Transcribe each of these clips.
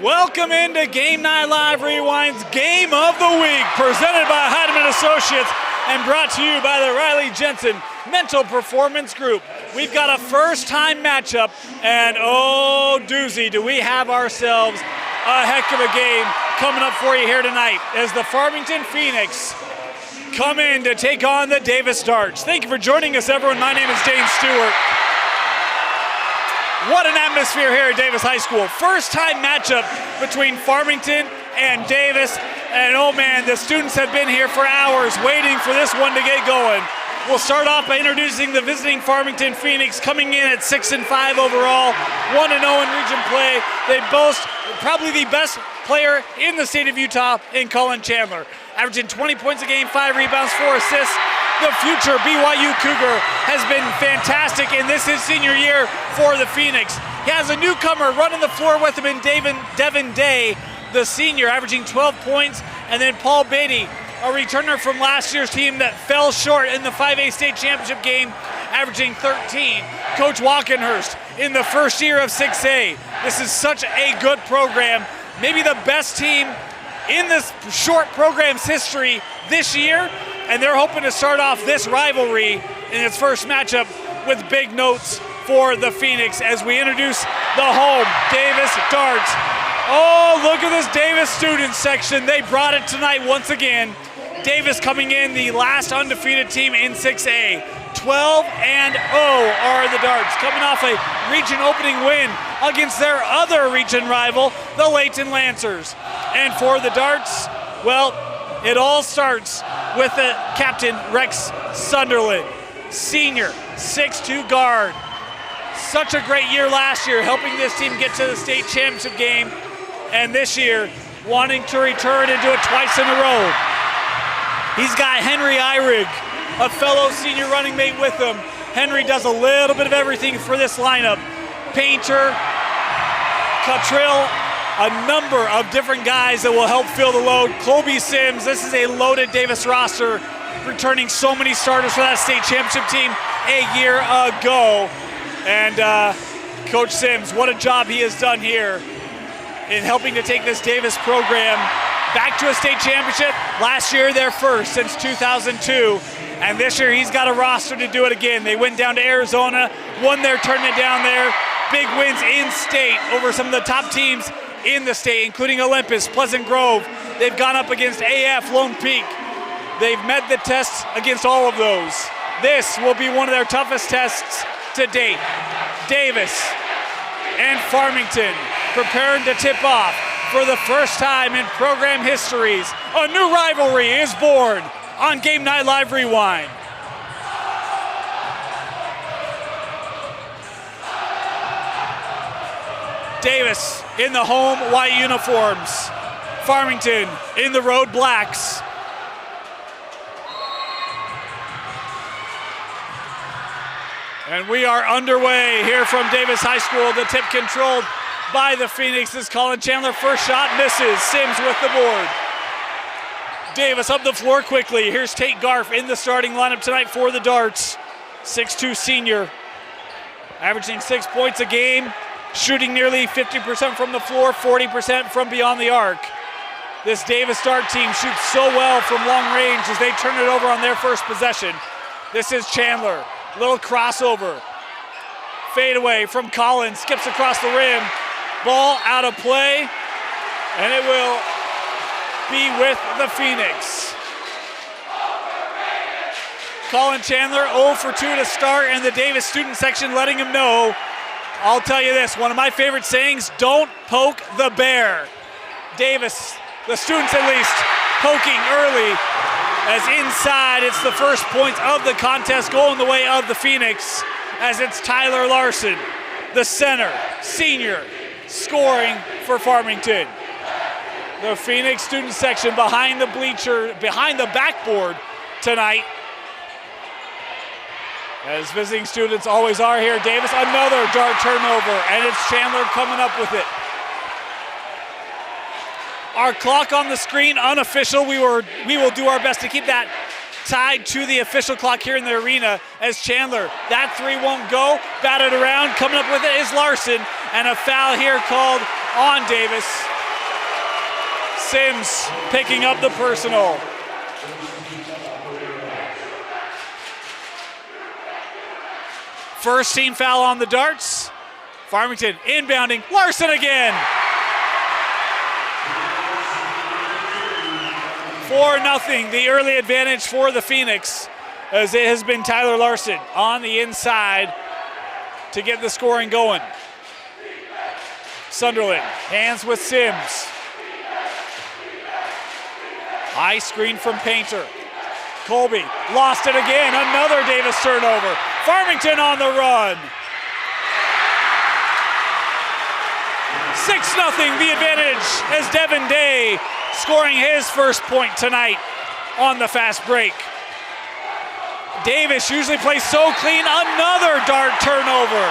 Welcome into Game Night Live Rewind's Game of the Week, presented by Heidemann Associates and brought to you by the Riley Jensen Mental Performance Group. We've got a first-time matchup, and oh doozy, do we have ourselves a heck of a game coming up for you here tonight as the Farmington Phoenix come in to take on the Davis Darts. Thank you for joining us, everyone. My name is Dane Stewart. What an atmosphere here at Davis High School. First time matchup between Farmington and Davis. And oh man, the students have been here for hours waiting for this one to get going. We'll start off by introducing the visiting Farmington Phoenix, coming in at 6-5 overall, 1-0 in region play. They boast probably the best player in the state of Utah in Colin Chandler, averaging 20 points a game, 5 rebounds, 4 assists. The future BYU Cougar has been fantastic, and this is senior year for the Phoenix. He has a newcomer running the floor with him in Devin Day, the senior, averaging 12 points, and then Paul Beatty, a returner from last year's team that fell short in the 5A state championship game, averaging 13. Coach Walkenhurst in the first year of 6A. This is such a good program, maybe the best team in this short program's history this year, and they're hoping to start off this rivalry in its first matchup with big notes for the Phoenix as we introduce the home, Davis Darts. Oh, look at this Davis student section. They brought it tonight once again. Davis coming in the last undefeated team in 6A. 12-0 are the Darts, coming off a region opening win against their other region rival, the Layton Lancers. And for the Darts, well, it all starts with the captain, Rex Sunderland, senior, 6'2" guard. Such a great year last year, helping this team get to the state championship game, and this year, wanting to return and do it twice in a row. He's got Henry Eyrig, a fellow senior running mate with him. Henry does a little bit of everything for this lineup. Painter, Cottrell, a number of different guys that will help fill the load. Colby Sims, this is a loaded Davis roster, returning so many starters for that state championship team a year ago. And Coach Sims, what a job he has done here in helping to take this Davis program back to a state championship. Last year, their first since 2002. And this year, he's got a roster to do it again. They went down to Arizona, won their tournament down there. Big wins in state over some of the top teams in the state, including Olympus, Pleasant Grove. They've gone up against AF, Lone Peak. They've met the tests against all of those. This will be one of their toughest tests to date. Davis and Farmington preparing to tip off for the first time in program histories. A new rivalry is born on Game Night Live Rewind. Davis in the home white uniforms. Farmington in the road blacks. And we are underway here from Davis High School. The tip controlled by the Phoenix is Colin Chandler. First shot misses. Sims with the board. Davis up the floor quickly. Here's Tate Garf in the starting lineup tonight for the Darts. 6'2" senior, averaging 6 points a game, shooting nearly 50% from the floor, 40% from beyond the arc. This Davis Dart team shoots so well from long range as they turn it over on their first possession. This is Chandler, little crossover. Fade away from Collins, skips across the rim. Ball out of play, and it will be with the Phoenix. Colin Chandler 0 for 2 to start, and the Davis student section letting him know, I'll tell you this, one of my favorite sayings, don't poke the bear. Davis, the students at least, poking early, as inside it's the first points of the contest going the way of the Phoenix, as it's Tyler Larson, the center, senior, scoring for Farmington. The Phoenix student section behind the bleacher, behind the backboard tonight. As visiting students always are here. Davis, another Dart turnover, and it's Chandler coming up with it. Our clock on the screen, unofficial. We will do our best to keep that tied to the official clock here in the arena as Chandler, that three won't go, batted around, coming up with it is Larson, and a foul here called on Davis. Sims picking up the personal. First team foul on the darts. Farmington inbounding. Larson again. 4-0, the early advantage for the Phoenix, as it has been Tyler Larson on the inside to get the scoring going. Sunderland, hands with Sims. High screen from Painter. Colby lost it again, another Davis turnover. Farmington on the run. 6-0, the advantage as Devin Day scoring his first point tonight on the fast break. Davis usually plays so clean, another dart turnover.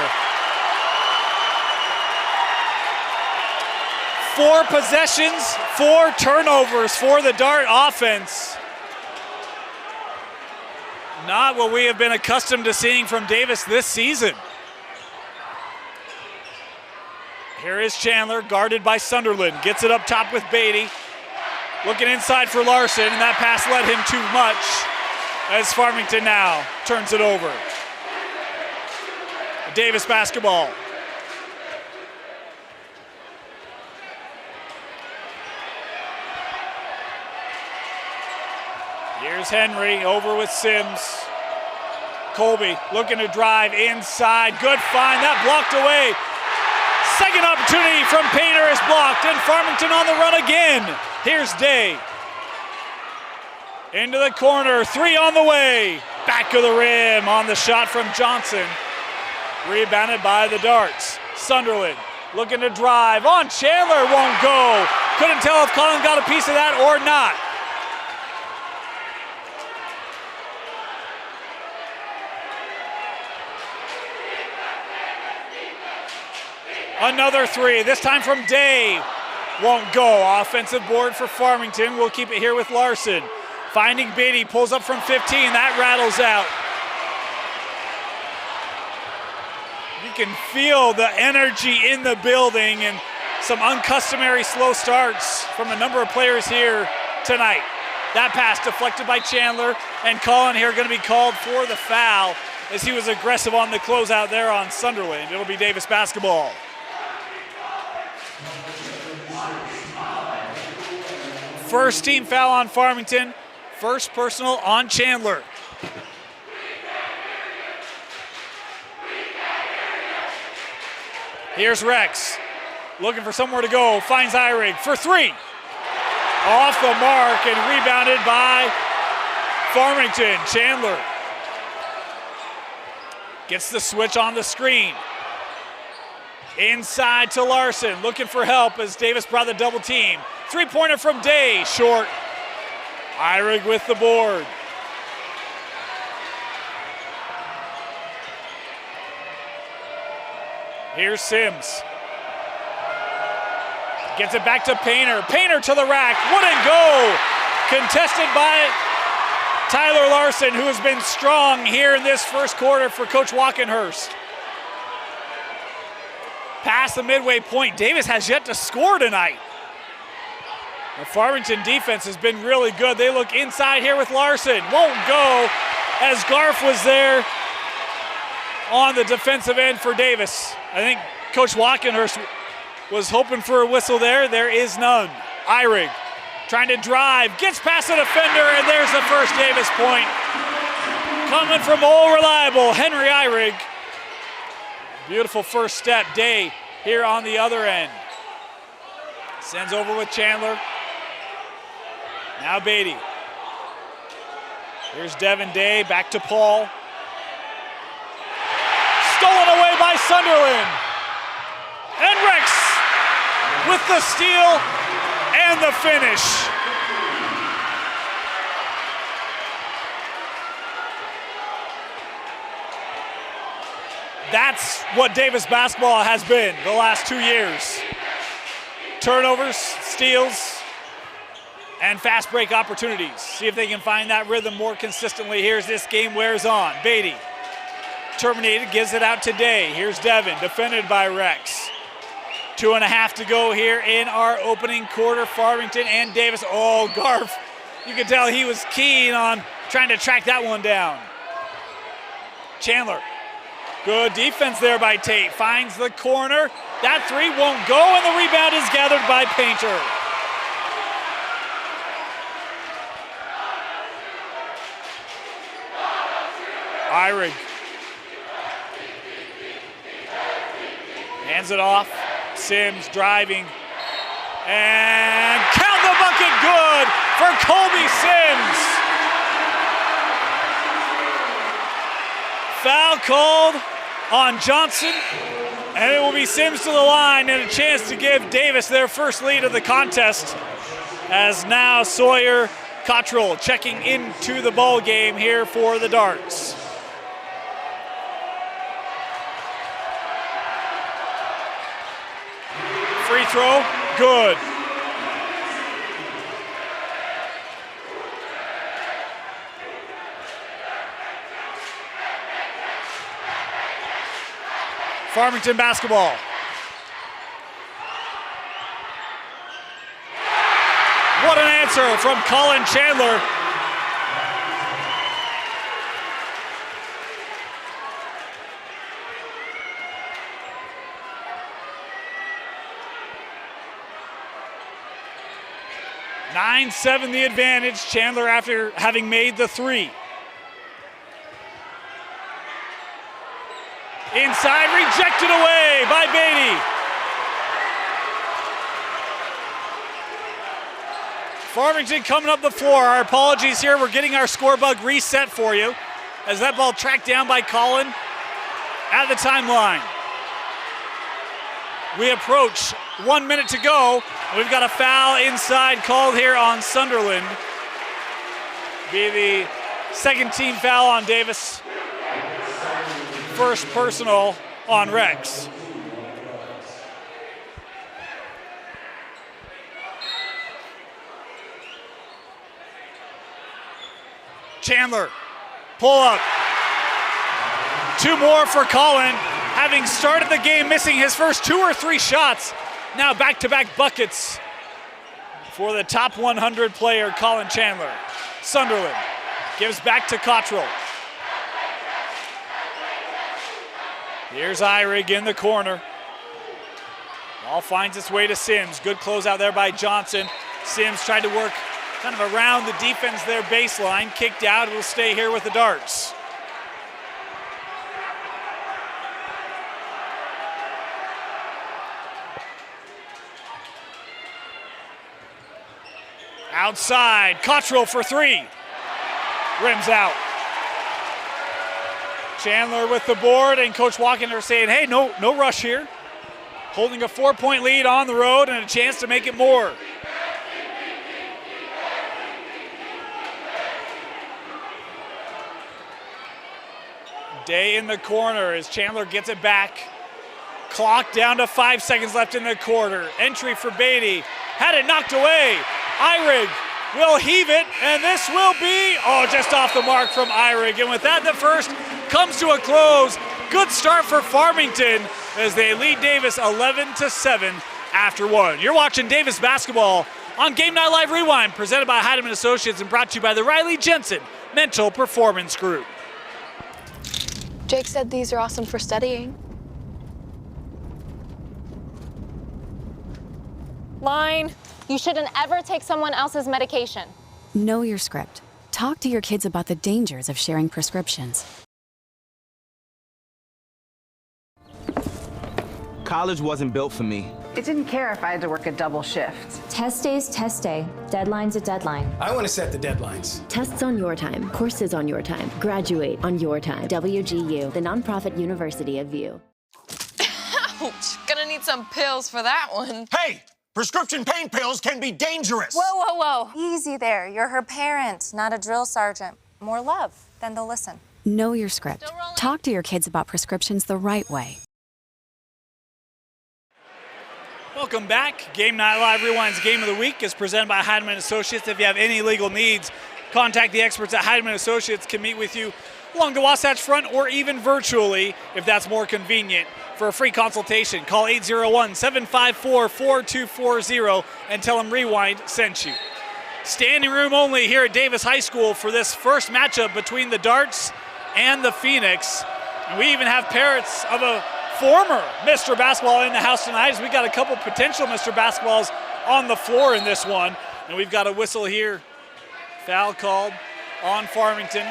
4 possessions, 4 turnovers for the dart offense. Not what we have been accustomed to seeing from Davis this season. Here is Chandler, guarded by Sunderland. Gets it up top with Beatty. Looking inside for Larson, and that pass led him too much as Farmington now turns it over. Davis basketball. Here's Henry over with Sims. Colby looking to drive inside. Good find, that blocked away. Second opportunity from Painter is blocked, and Farmington on the run again. Here's Day. Into the corner, 3 on the way. Back of the rim on the shot from Johnson. Rebounded by the darts. Sunderland looking to drive on Chandler, won't go. Couldn't tell if Collin got a piece of that or not. Another 3, this time from Day. Won't go. Offensive board for Farmington. We'll keep it here with Larson. Finding Beatty, pulls up from 15, that rattles out. You can feel the energy in the building and some uncustomary slow starts from a number of players here tonight. That pass deflected by Chandler, and Collin here going to be called for the foul as he was aggressive on the closeout there on Sunderland. It'll be Davis basketball. First team foul on Farmington. First personal on Chandler. Here's Rex. Looking for somewhere to go. Finds Eyrig for 3. Off the mark and rebounded by Farmington. Chandler gets the switch on the screen. Inside to Larson. Looking for help as Davis brought the double team. 3-pointer from Day, short. Eyrig with the board. Here's Sims. Gets it back to Painter. Painter to the rack, wouldn't go. Contested by Tyler Larson, who has been strong here in this first quarter for Coach Walkenhurst. Past the midway point, Davis has yet to score tonight. The Farmington defense has been really good. They look inside here with Larson. Won't go as Garf was there on the defensive end for Davis. I think Coach Walkenhurst was hoping for a whistle there. There is none. Eyrig trying to drive, gets past the defender, and there's the first Davis point. Coming from all reliable Henry Eyrig. Beautiful first step. Day here on the other end. Sends over with Chandler. Now Beatty. Here's Devin Day, back to Paul. Stolen away by Sunderland. And Rex with the steal and the finish. That's what Davis basketball has been the last 2 years. Turnovers, steals, and fast break opportunities. See if they can find that rhythm more consistently here as this game wears on. Beatty terminated, gives it out to Day. Here's Devin, defended by Rex. 2.5 to go here in our opening quarter. Farmington and Davis. Oh, Garf. You can tell he was keen on trying to track that one down. Chandler. Good defense there by Tate. Finds the corner. That three won't go, and the rebound is gathered by Painter. Eyrig. Hands it off. Sims driving. And count the bucket, good for Colby Sims. Foul called on Johnson, and it will be Sims to the line and a chance to give Davis their first lead of the contest, as now Sawyer Cottrell checking into the ball game here for the Darts. Free throw, good. Farmington basketball. What an answer from Colin Chandler. (9-7) the advantage. Chandler after having made the three. Inside, rejected away by Beatty. Farmington coming up the floor. Our apologies here. We're getting our score bug reset for you as that ball tracked down by Colin at the timeline. We approach 1 minute to go. We've got a foul inside called here on Sunderland. Be the second team foul on Davis. First personal on Rex. Chandler, pull up. Two more for Colin, having started the game missing his first 2 or 3 shots. Now back-to-back buckets for the top 100 player, Colin Chandler. Sunderland gives back to Cottrell. Here's Eyrig in the corner. Ball finds its way to Sims. Good closeout there by Johnson. Sims tried to work kind of around the defense there baseline. Kicked out. It'll stay here with the Darts. Outside. Cottrell for three. Rims out. Chandler with the board, and Coach Walkender saying, hey, no rush here. Holding a 4-point lead on the road and a chance to make it more. Day in the corner as Chandler gets it back. Clock down to 5 seconds left in the quarter. Entry for Beatty. Had it knocked away. Eyrig will heave it, and this will be, just off the mark from Eyrig. And with that, the first comes to a close. Good start for Farmington as they lead Davis 11-7 after one. You're watching Davis basketball on Game Night Live Rewind, presented by Heidemann Associates and brought to you by the Riley Jensen Mental Performance Group. Jake said these are awesome for studying. Line. You shouldn't ever take someone else's medication. Know your script. Talk to your kids about the dangers of sharing prescriptions. College wasn't built for me. It didn't care if I had to work a double shift. Test day's test day. Deadline's a deadline. I want to set the deadlines. Tests on your time. Courses on your time. Graduate on your time. WGU, the nonprofit university of VU. Ouch! Gonna need some pills for that one. Hey! Prescription pain pills can be dangerous. Whoa. Easy there. You're her parent, not a drill sergeant. More love, then they'll listen. Know your script. Talk to your kids about prescriptions the right way. Welcome back. Game Night Live Rewind's Game of the Week is presented by Heidemann Associates. If you have any legal needs, contact the experts at Heidemann Associates. Can meet with you along the Wasatch Front or even virtually if that's more convenient For a free consultation, call 801-754-4240 and tell them Rewind sent you. Standing room only here at Davis High School for this first matchup between the Darts and the Phoenix. And we even have parents of a former Mr. Basketball in the house tonight, as we got a couple potential Mr. Basketballs on the floor in this one. And we've got a whistle here. Foul called on Farmington.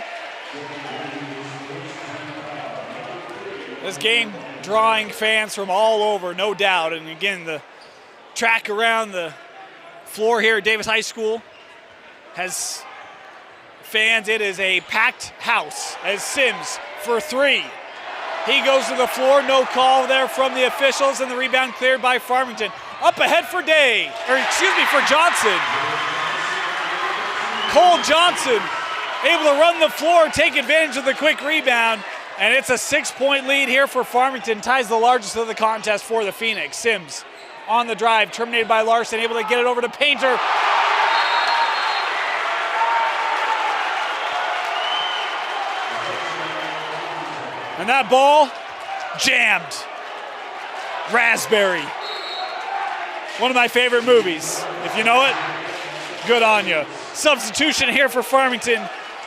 This game drawing fans from all over, no doubt. And again, the track around the floor here at Davis High School has fans. It is a packed house as Sims for three. He goes to the floor, no call there from the officials, and the rebound cleared by Farmington. Up ahead for for Johnson. Cole Johnson able to run the floor, take advantage of the quick rebound, and it's a 6-point lead here for Farmington. Ties the largest of the contest for the Phoenix. Sims on the drive, terminated by Larson, able to get it over to Painter. And that ball jammed. Raspberry. One of my favorite movies. If you know it, good on you. Substitution here for Farmington.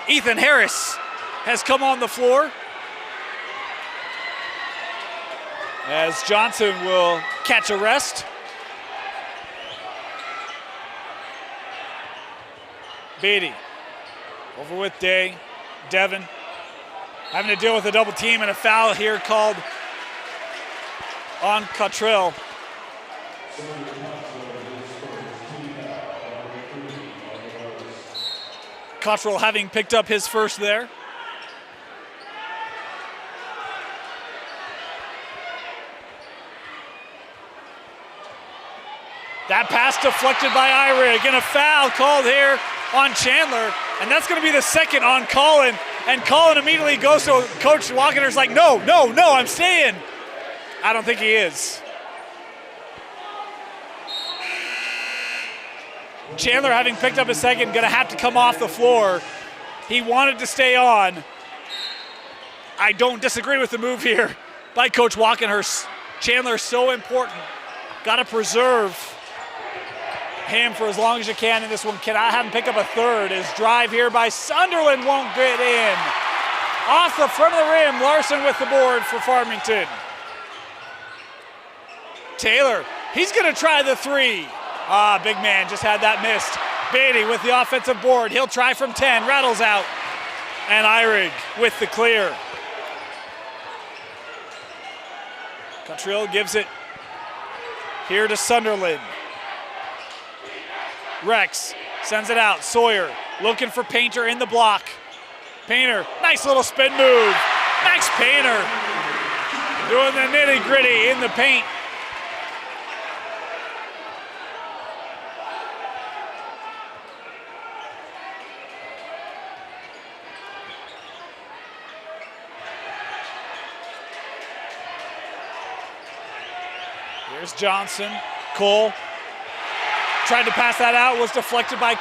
Ethan Harris has come on the floor, as Johnson will catch a rest. Beatty over with Devin having to deal with a double team and a foul here called on Cottrell. Cottrell having picked up his first there. That pass deflected by Ira. Again, a foul called here on Chandler, and that's going to be the second on Colin. And Colin immediately goes to Coach Walkener's like, no, I'm staying. I don't think he is. Chandler, having picked up his second, going to have to come off the floor. He wanted to stay on. I don't disagree with the move here by Coach Walkenhurst. Chandler's so important. Got to preserve him for as long as you can in this one. Cannot have him pick up a third. His drive here by Sunderland won't get in. Off the front of the rim, Larson with the board for Farmington. Taylor, he's going to try the three. Big man just had that missed. Beatty with the offensive board. He'll try from 10, rattles out. And Eyrig with the clear. Cottrell gives it here to Sunderland. Rex sends it out. Sawyer looking for Painter in the block. Painter, nice little spin move. Max Painter doing the nitty-gritty in the paint. Here's Johnson. Cole tried to pass that out, was deflected by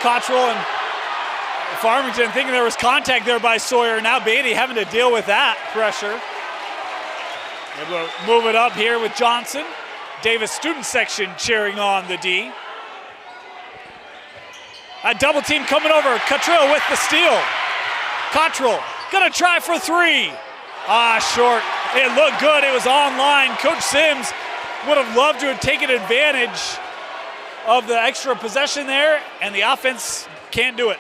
Cottrell, and Farmington thinking there was contact there by Sawyer. Now Beatty having to deal with that pressure. Able to move it up here with Johnson. Davis student section cheering on the D. A double team coming over. Cottrell with the steal. Cottrell gonna try for three. Short. It looked good. It was online. Coach Sims would have loved to have taken advantage of the extra possession there, and the offense can't do it.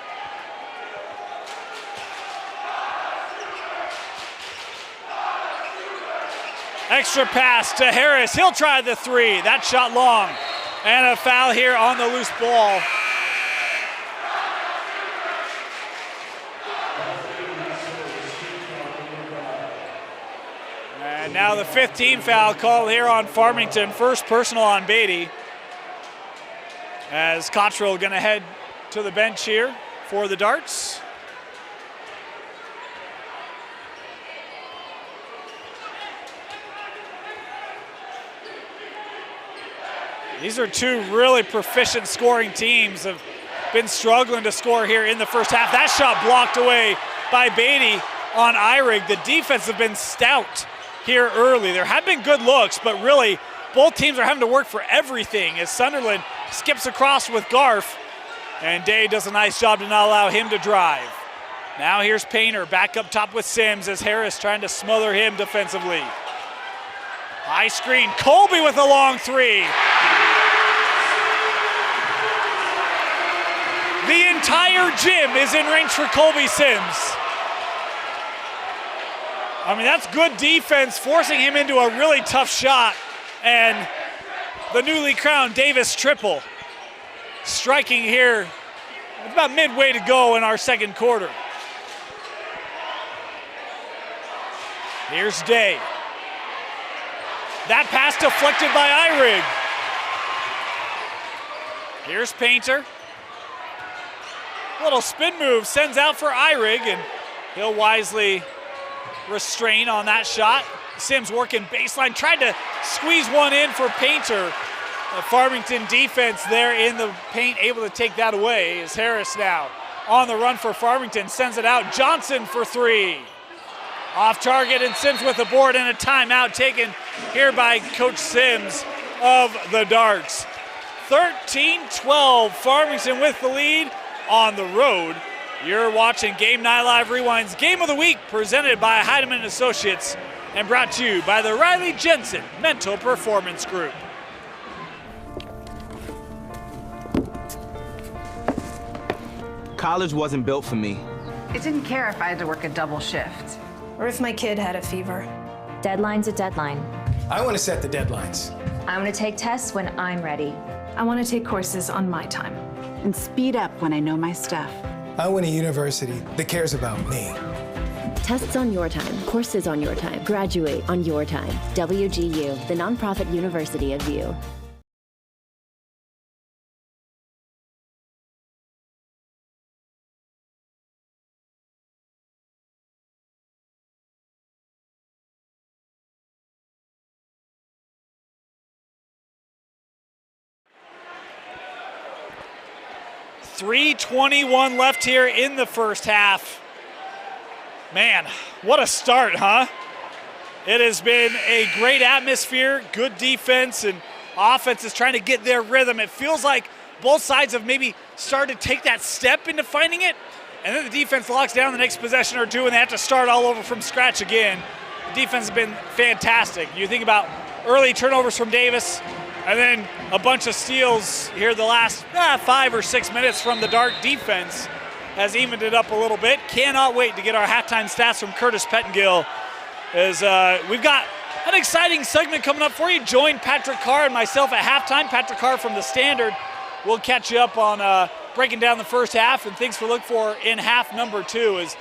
Extra pass to Harris. He'll try the three. That shot long. And a foul here on the loose ball. And now the 15 foul call here on Farmington. First personal on Beatty. As Cottrell gonna head to the bench here for the Darts. These are two really proficient scoring teams. Have been struggling to score here in the first half. That shot blocked away by Beatty on Eyrig. The defense have been stout here early. There have been good looks, but really both teams are having to work for everything as Sunderland skips across with Garf, and Day does a nice job to not allow him to drive. Now here's Painter back up top with Sims as Harris trying to smother him defensively. High screen, Colby with a long three. The entire gym is in range for Colby Sims. I mean, that's good defense, forcing him into a really tough shot. And the newly crowned Davis triple striking here with about midway to go in our second quarter. Here's Day. That pass deflected by Eyrig. Here's Painter. Little spin move sends out for Eyrig, and he'll wisely restrain on that shot. Sims working baseline, tried to squeeze one in for Painter. The Farmington defense there in the paint able to take that away. As Harris now on the run for Farmington, sends it out. Johnson for three. Off target, and Sims with the board, and a timeout taken here by Coach Sims of the Darts. 13-12, Farmington with the lead on the road. You're watching Game Night Live Rewind's Game of the Week, presented by Heidemann Associates and brought to you by the Riley Jensen Mental Performance Group. College wasn't built for me. It didn't care if I had to work a double shift. Or if my kid had a fever. Deadline's a deadline. I want to set the deadlines. I want to take tests when I'm ready. I want to take courses on my time. And speed up when I know my stuff. I want a university that cares about me. Tests on your time, courses on your time, graduate on your time. WGU, the nonprofit university of you. .321 left here in the first half. Man, what a start, huh? It has been a great atmosphere, good defense, and offense is trying to get their rhythm. It feels like both sides have maybe started to take that step into finding it, and then the defense locks down the next possession or two, and they have to start all over from scratch again. The defense has been fantastic. You think about early turnovers from Davis, and then a bunch of steals here the last 5 or 6 minutes from the Dart defense has evened it up a little bit. Cannot wait to get our halftime stats from Curtis Pettengill, as we've got an exciting segment coming up for you. Join Patrick Carr and myself at halftime. Patrick Carr from the Standard will catch you up on breaking down the first half and things to look for in half number 2. Is,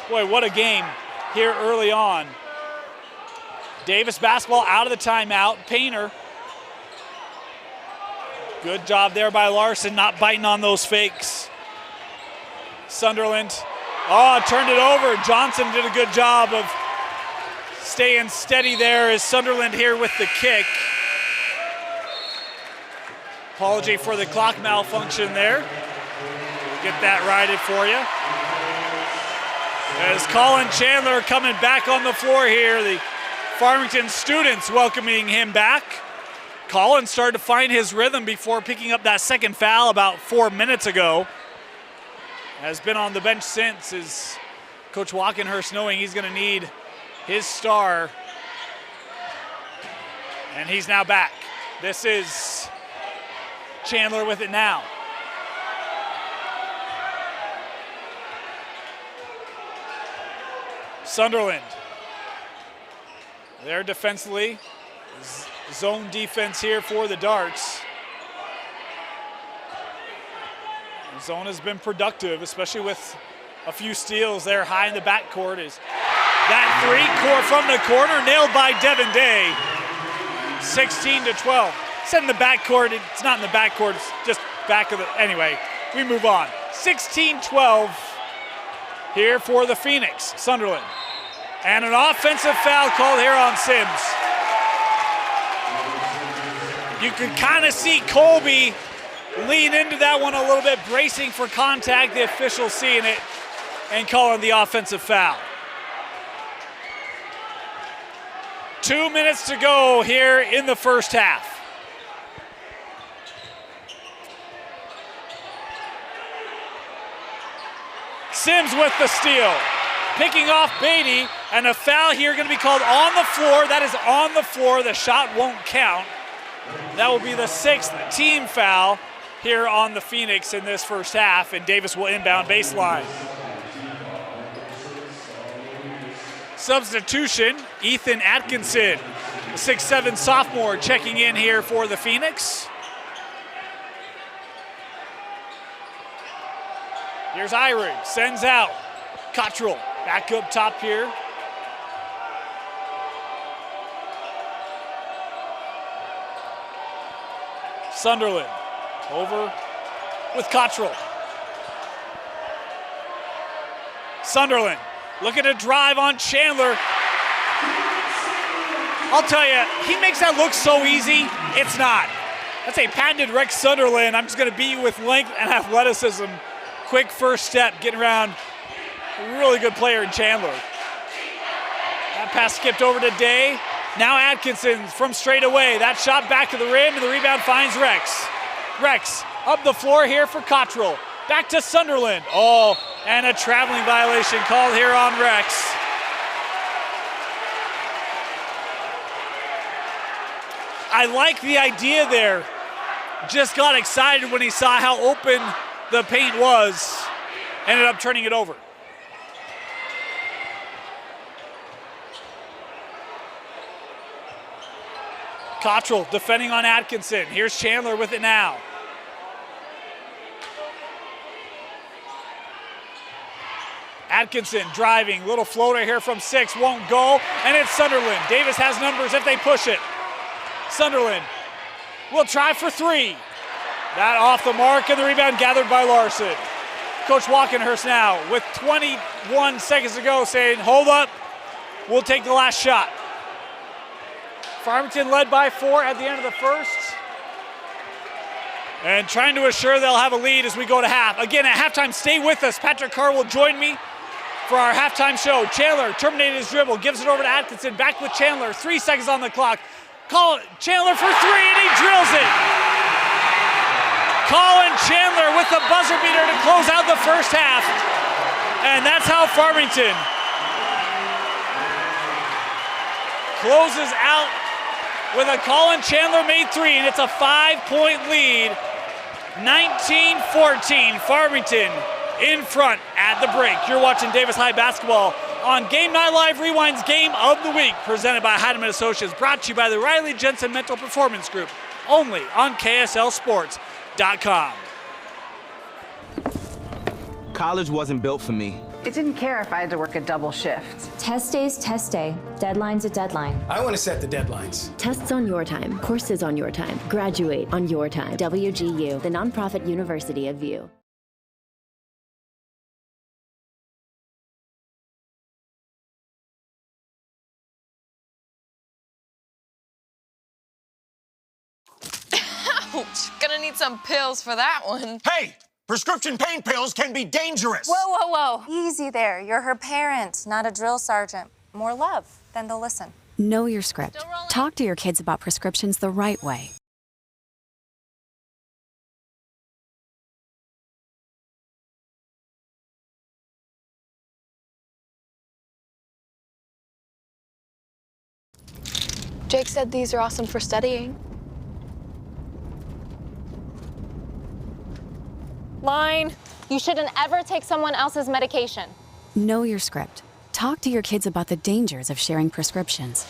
boy, what a game here early on. Davis basketball out of the timeout. Painter. Good job there by Larson, not biting on those fakes. Sunderland, turned it over. Johnson did a good job of staying steady there as Sunderland here with the kick. Apology for the clock malfunction there. We'll get that righted for you. As Colin Chandler coming back on the floor here, the Farmington students welcoming him back. Colin started to find his rhythm before picking up that second foul about 4 minutes ago. Has been on the bench since, is Coach Walkenhurst knowing he's going to need his star. And he's now back. This is Chandler with it now. Sunderland. There defensively. Zone defense here for the Darts. Zone has been productive, especially with a few steals there high in the backcourt. Is that three from the corner, nailed by Devin Day. 16-12. Said in the backcourt, it's not in the backcourt, it's just back of the, anyway, we move on. 16-12 here for the Phoenix, Sunderland. And an offensive foul called here on Sims. You can kind of see Colby lean into that one a little bit, bracing for contact. The official seeing it and calling the offensive foul. 2 minutes to go here in the first half. Sims with the steal. Picking off Beatty, and a foul here going to be called on the floor. That is on the floor. The shot won't count. That will be the 6th team foul here on the Phoenix in this first half, and Davis will inbound baseline. Substitution, Ethan Atkinson, the 6'7" sophomore, checking in here for the Phoenix. Here's Eyring, sends out. Cottrell back up top here. Sunderland over with Cottrell. Sunderland looking to drive on Chandler. I'll tell you, he makes that look so easy. It's not. That's a patented Rex Sunderland. I'm just going to beat you with length and athleticism. Quick first step, getting around a really good player in Chandler. That pass skipped over to Day. Now Atkinson from straight away. That shot back to the rim, and the rebound finds Rex. Rex up the floor here for Cottrell. Back to Sunderland. Oh, and a traveling violation called here on Rex. I like the idea there. Just got excited when he saw how open the paint was. Ended up turning it over. Cottrell defending on Atkinson. Here's Chandler with it now. Atkinson driving, little floater here from 6, won't go, and it's Sunderland. Davis has numbers if they push it. Sunderland will try for 3. That off the mark, and the rebound gathered by Larson. Coach Walkenhurst now with 21 seconds to go saying, hold up, we'll take the last shot. Farmington led by 4 at the end of the first. And trying to assure they'll have a lead as we go to half. Again, at halftime, stay with us. Patrick Carr will join me for our halftime show. Chandler terminated his dribble, gives it over to Atkinson. Back with Chandler, 3 seconds on the clock. Chandler for 3, and he drills it. Colin Chandler with the buzzer beater to close out the first half. And that's how Farmington closes out with a Colin Chandler made 3, and it's a 5-point lead. 19-14, Farmington in front at the break. You're watching Davis High basketball on Game Night Live Rewind's Game of the Week, presented by Heidemann Associates, brought to you by the Riley Jensen Mental Performance Group, only on KSLSports.com. College wasn't built for me. It didn't care if I had to work a double shift. Test day's test day. Deadline's a deadline. I want to set the deadlines. Tests on your time, courses on your time, graduate on your time. WGU, the nonprofit university of VU. Ouch, gonna need some pills for that one. Hey, prescription pain pills can be dangerous. Whoa, whoa, whoa. Easy there. You're her parent, not a drill sergeant. More love, then they'll listen. Know your script. Talk to your kids about prescriptions the right way. Jake said these are awesome for studying. Line. You shouldn't ever take someone else's medication. Know your script. Talk to your kids about the dangers of sharing prescriptions.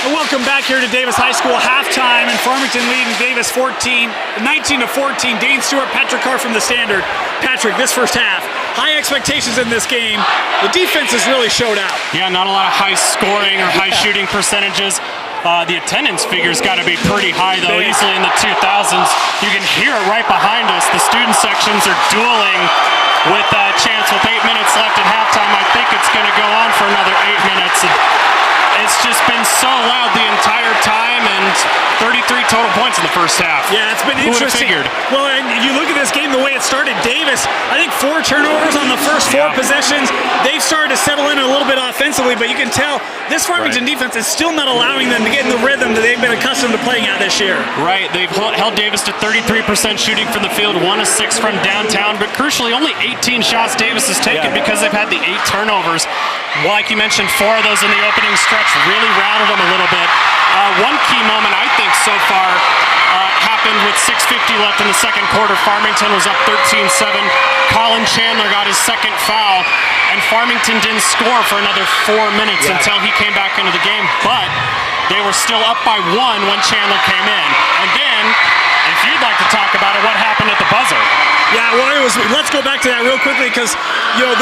Welcome back here to Davis High School halftime, and Farmington leading Davis 19-14. Dane Stewart, Patrick Carr from the Standard. Patrick, this first half, high expectations in this game. The defense has really showed out. Yeah, not a lot of high scoring or high shooting percentages. The attendance figure's got to be pretty high, though, easily in the 2000s. You can hear it right behind us. The student sections are dueling with a chance with 8 minutes left at halftime. I think it's going to go on for another 8 minutes. It's just been so loud the entire time, and 33 total points in the first half. Yeah, it's been Who interesting. would've figured? Well, and you look at this game, the way it started, Davis, I think 4 turnovers on the first 4 possessions. They've started to settle in a little bit offensively, but you can tell this Farmington defense is still not allowing them to get in the rhythm that they've been accustomed to playing at this year. Right, they've held Davis to 33% shooting from the field, 1 of 6 from downtown, but crucially only 18 shots Davis has taken because they've had the 8 turnovers. Well, like you mentioned, 4 of those in the opening stretch really rounded them a little bit. One key moment, I think, so far happened with 6:50 left in the second quarter. Farmington was up 13-7. Colin Chandler got his second foul, and Farmington didn't score for another 4 minutes until he came back into the game. But they were still up by 1 when Chandler came in. And then, if you'd like to talk about it, what happened at the buzzer? Yeah, well, let's go back to that real quickly because,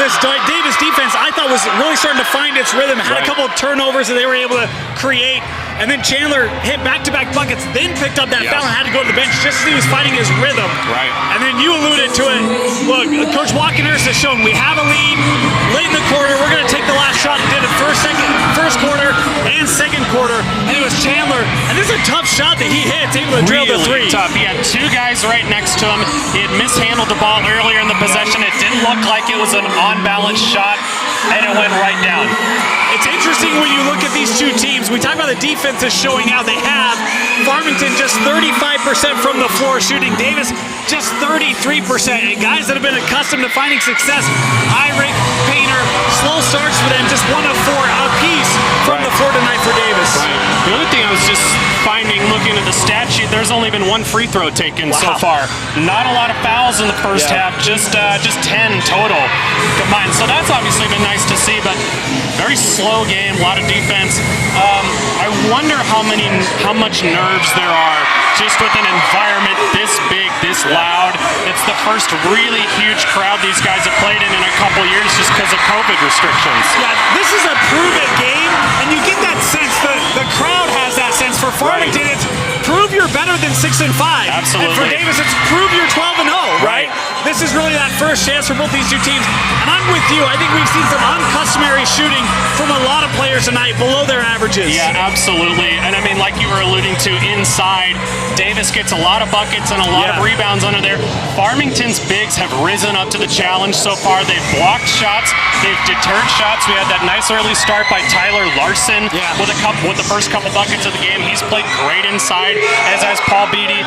this Davis defense, I thought, was really starting to find its rhythm. Had a couple of turnovers that they were able to create. And then Chandler hit back-to-back buckets, then picked up that foul and had to go to the bench just as he was finding his rhythm. Right. And then you alluded to it. Look, Coach Walkenhurst has shown we have a lead late in the quarter. We're going to take the last shot. Did it first quarter and second quarter. And it was Chandler. And this is a tough shot that he hit. He's able to drill the 3. Really tough. He had 2 guys right next to him. He had mishandled the ball earlier in the possession. It didn't look like it was an on-balance shot, and it went right down. It's interesting when you look at these 2 teams. We talk about the defense is showing out. They have Farmington just 35% from the floor shooting. Davis just 33%. And guys that have been accustomed to finding success, Irick, Painter, slow starts for them, just 1 of 4 apiece from the floor tonight for Davis. The other thing I was just finding, looking at the stat sheet, there's only been 1 free throw taken so far. Not a lot of fouls in the first half, just 10 total combined. So that's obviously been nice to see, but very slow game, a lot of defense. I wonder how much nerves there are just with an environment this big, this loud. It's the first really huge crowd these guys have played in a couple years just because of COVID restrictions. Yeah, this is a prove-it game, and you get that sense. The crowd has that sense. For Farmington, it's prove you're better than 6-5. Absolutely. And for Davis, it's prove you're 12-0, right? This is really that first chance for both these 2 teams. And I'm with you. I think we've seen some uncustomary shooting from a lot of players tonight below their averages. Yeah, absolutely. And I mean, like you were alluding to, inside, Davis gets a lot of buckets and a lot of rebounds under there. Farmington's bigs have risen up to the challenge so far. They've blocked shots. They've deterred shots. We had that nice early start by Tyler Larson with the first couple buckets of the game. He's played great inside, as has Paul Beatty.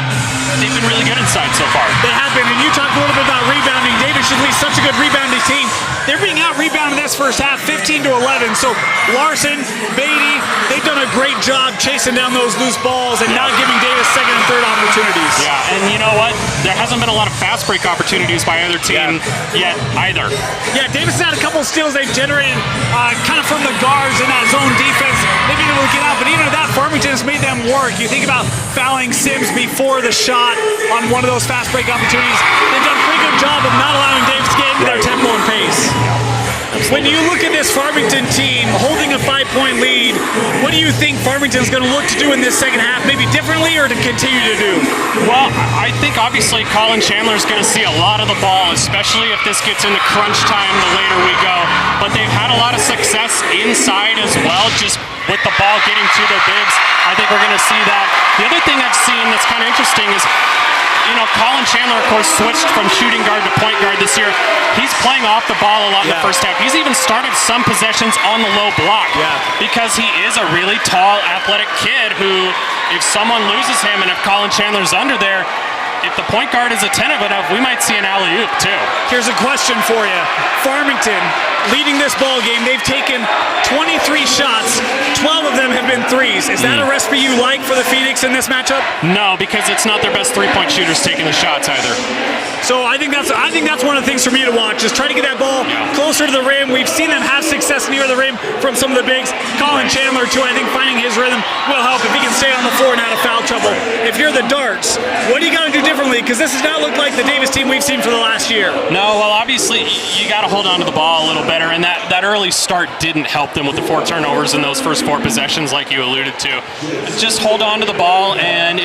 They've been really good inside so far. They have been, and you talked a little bit about rebounding. Davis should lead such a good rebounding team. They're being out-rebounded this first half, 15-11. So Larson, Beatty, they've done a great job chasing down those loose balls and not giving Davis second and third opportunities. Yeah, and you know what? There hasn't been a lot of fast break opportunities by either team yet either. Yeah, Davis has had a couple steals they've generated kind of from the guards in that zone defense. They've been able to get out, but even at that, Farmington has made them work. You think about fouling Sims before the shot on one of those fast break opportunities. They've done a pretty good job of not allowing Davis to get into their tempo and pace. When you look at this Farmington team holding a 5-point lead, what do you think Farmington's going to look to do in this second half? Maybe differently or to continue to do? Well, I think obviously Colin Chandler's going to see a lot of the ball, especially if this gets into crunch time the later we go. But they've had a lot of success inside as well, just with the ball getting to their bigs. I think we're going to see that. The other thing I've seen that's kind of interesting is, Colin Chandler, of course, switched from shooting guard to point guard this year. He's playing off the ball a lot in the first half. He's even started some possessions on the low block because he is a really tall, athletic kid who, if someone loses him and if Colin Chandler's under there, if the point guard is attentive enough, we might see an alley-oop too. Here's a question for you. Farmington leading this ball game. They've taken 23 shots. 12 of them have been threes. Is that a recipe you like for the Phoenix in this matchup? No, because it's not their best three-point shooters taking the shots either. So I think that's one of the things for me to watch, is try to get that ball closer to the rim. We've seen them have success near the rim from some of the bigs. Colin Chandler, too, I think finding his rhythm will help if he can stay on the floor 4 and out of foul trouble. If you're the Darts, what do you got to do differently? Because this does not look like the Davis team we've seen for the last year. No, well, obviously, you got to hold on to the ball a little better, and that early start didn't help them with the 4 turnovers in those first 4 possessions, like you alluded to. Just hold on to the ball, and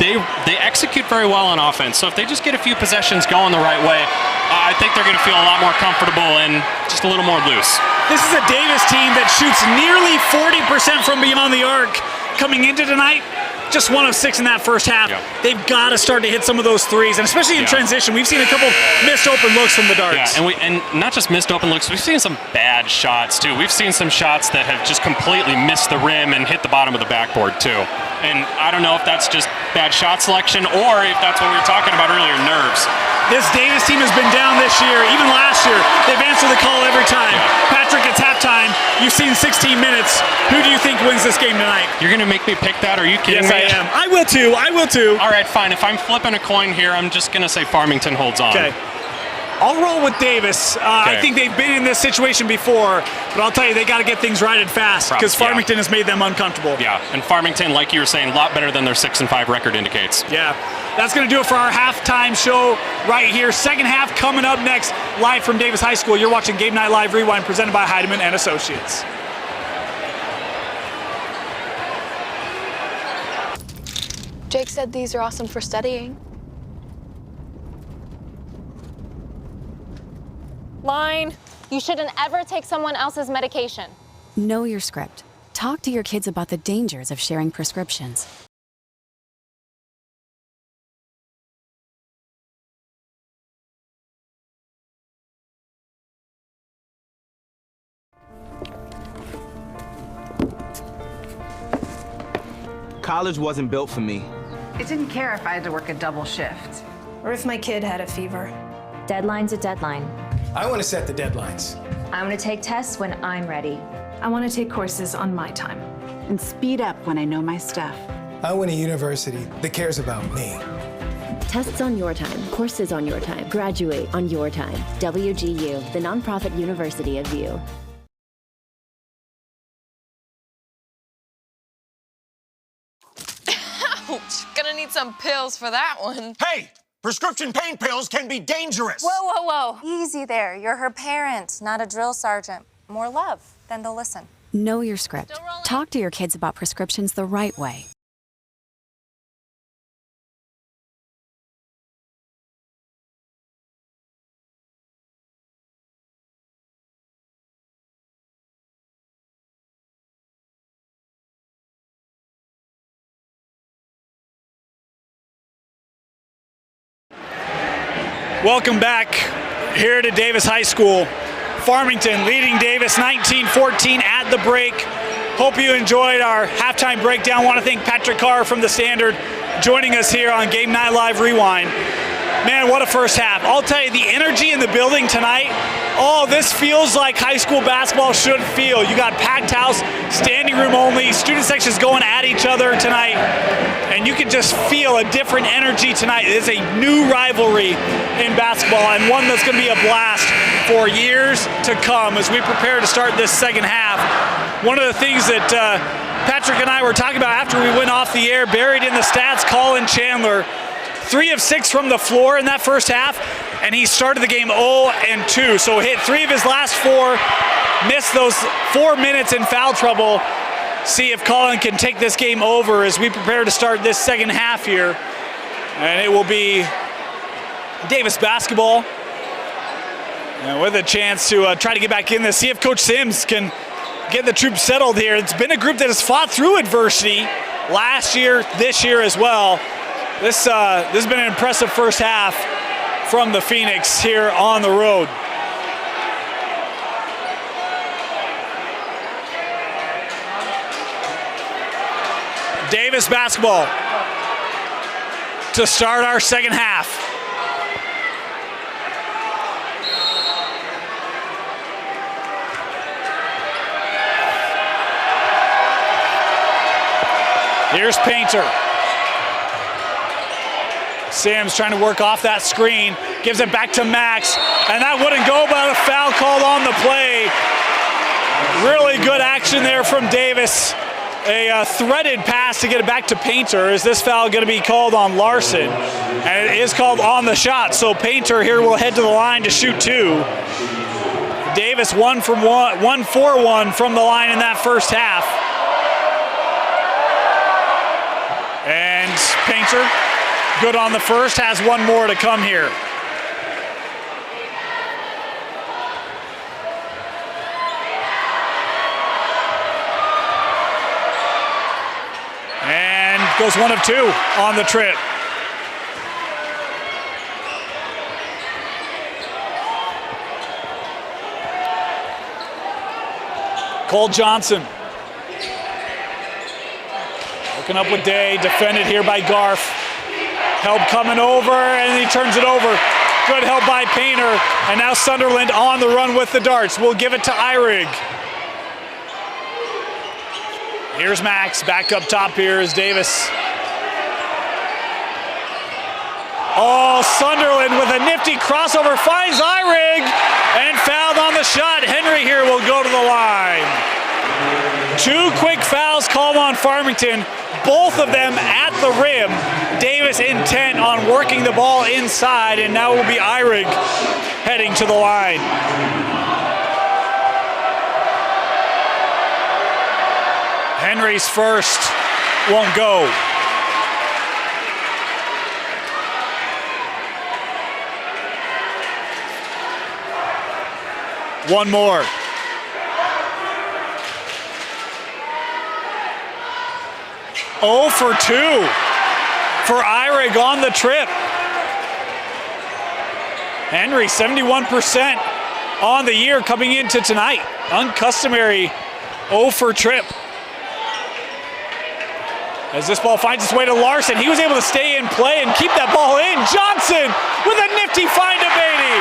they execute very well on offense. So if they just get a few possessions going the right way, I think they're going to feel a lot more comfortable and just a little more loose. This is a Davis team that shoots nearly 40% from beyond the arc coming into tonight. Just 1 of 6 in that first half. Yeah. They've got to start to hit some of those threes, and especially in transition. We've seen a couple missed open looks from the Darts. Yeah, and not just missed open looks. We've seen some bad shots too. We've seen some shots that have just completely missed the rim and hit the bottom of the backboard too. And I don't know if that's just bad shot selection or if that's what we were talking about earlier, nerves. This Davis team has been down this year, even last year. They've answered the call every time. Yeah. Patrick, it's halftime. You've seen 16 minutes. Who do you think wins this game tonight? You're going to make me pick that? Are you kidding me? Yes, I am. I will too. All right, fine. If I'm flipping a coin here, I'm just going to say Farmington holds on. Okay. I'll roll with Davis. I think they've been in this situation before, but I'll tell you, they got to get things righted fast because Farmington has made them uncomfortable. Yeah, and Farmington, like you were saying, a lot better than their 6-5 record indicates. Yeah, that's going to do it for our halftime show right here. Second half coming up next, live from Davis High School. You're watching Game Night Live Rewind, presented by Heidemann and Associates. Jake said these are awesome for studying. Line. You shouldn't ever take someone else's medication. Know your script. Talk to your kids about the dangers of sharing prescriptions. College wasn't built for me. It didn't care if I had to work a double shift. Or if my kid had a fever. Deadline's a deadline. I want to set the deadlines. I'm going to take tests when I'm ready. I want to take courses on my time. And speed up when I know my stuff. I want a university that cares about me. Tests on your time, courses on your time, graduate on your time. WGU, the nonprofit university of you. Ouch! Gonna need some pills for that one. Hey! Prescription pain pills can be dangerous. Whoa, whoa, whoa. Easy there. You're her parent, not a drill sergeant. More love, then they'll listen. Know your script. Talk to your kids about prescriptions the right way. Welcome back here to Davis High School. Farmington leading Davis 19-14 at the break. Hope you enjoyed our halftime breakdown. Want to thank Patrick Carr from The Standard joining us here on Game Night Live Rewind. Man, what a first half. I'll tell you, the energy in the building tonight, oh, this feels like high school basketball should feel. You got packed house, standing room only, student sections going at each other tonight, and you can just feel a different energy tonight. It's a new rivalry in basketball, and one that's going to be a blast for years to come as we prepare to start this second half. One of the things that Patrick and I were talking about after we went off the air, buried in the stats, Colin Chandler, 3 of 6 from the floor in that first half, and he started the game 0-2. So hit 3 of his last 4, missed those 4 minutes in foul trouble. See if Colin can take this game over as we prepare to start this second half here. And it will be Davis basketball. And with a chance to try to get back in this, see if Coach Sims can get the troops settled here. It's been a group that has fought through adversity last year, this year as well. This has been an impressive first half from the Phoenix here on the road. Davis basketball to start our second half. Here's Painter. Sims trying to work off that screen, gives it back to Max, and that wouldn't go, but a foul called on the play. Really good action there from Davis A threaded pass to get it back to Painter. Is this foul going to be called on Larson? And it is called on the shot, so Painter here will head to the line to shoot 2. Davis 1 for 1 from the line in that first half. And Painter, good on the first, has one more to come here. And goes 1 of 2 on the trip. Cole Johnson. Looking up with Day, defended here by Garf. Help coming over, and he turns it over. Good help by Painter, and now Sunderland on the run with the darts. We'll give it to Eyrig. Here's Max, back up top here is Davis. Oh, Sunderland with a nifty crossover finds Eyrig, and fouled on the shot. Henry here will go to the line. 2 quick fouls called on Farmington, both of them at the rim. Davis intent on working the ball inside, and now will be Eyrig heading to the line. Henry's first won't go. One more. Oh for 2 for Eyrig on the trip. Henry 71% on the year coming into tonight. Uncustomary 0 for trip. As this ball finds its way to Larson, he was able to stay in play and keep that ball in. Johnson with a nifty find to Beatty.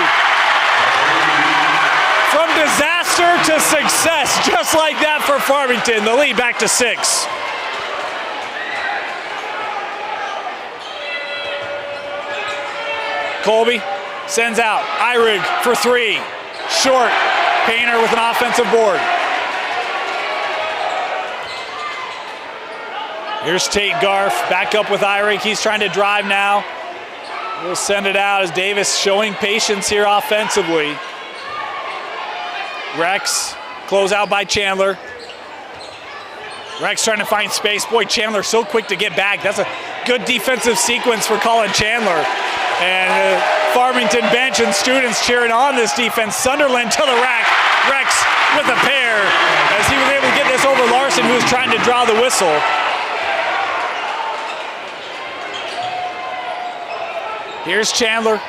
From disaster to success, just like that for Farmington. The lead back to 6. Colby sends out. Eyrig for 3. Short. Painter with an offensive board. Here's Tate Garf back up with Eyrig. He's trying to drive now. We'll send it out as Davis showing patience here offensively. Rex, close out by Chandler. Rex trying to find space. Boy, Chandler so quick to get back. That's a good defensive sequence for Colin Chandler. And Farmington bench and students cheering on this defense. Sunderland to the rack. Rex with a pair as he was able to get this over Larson, who was trying to draw the whistle. Here's Chandler.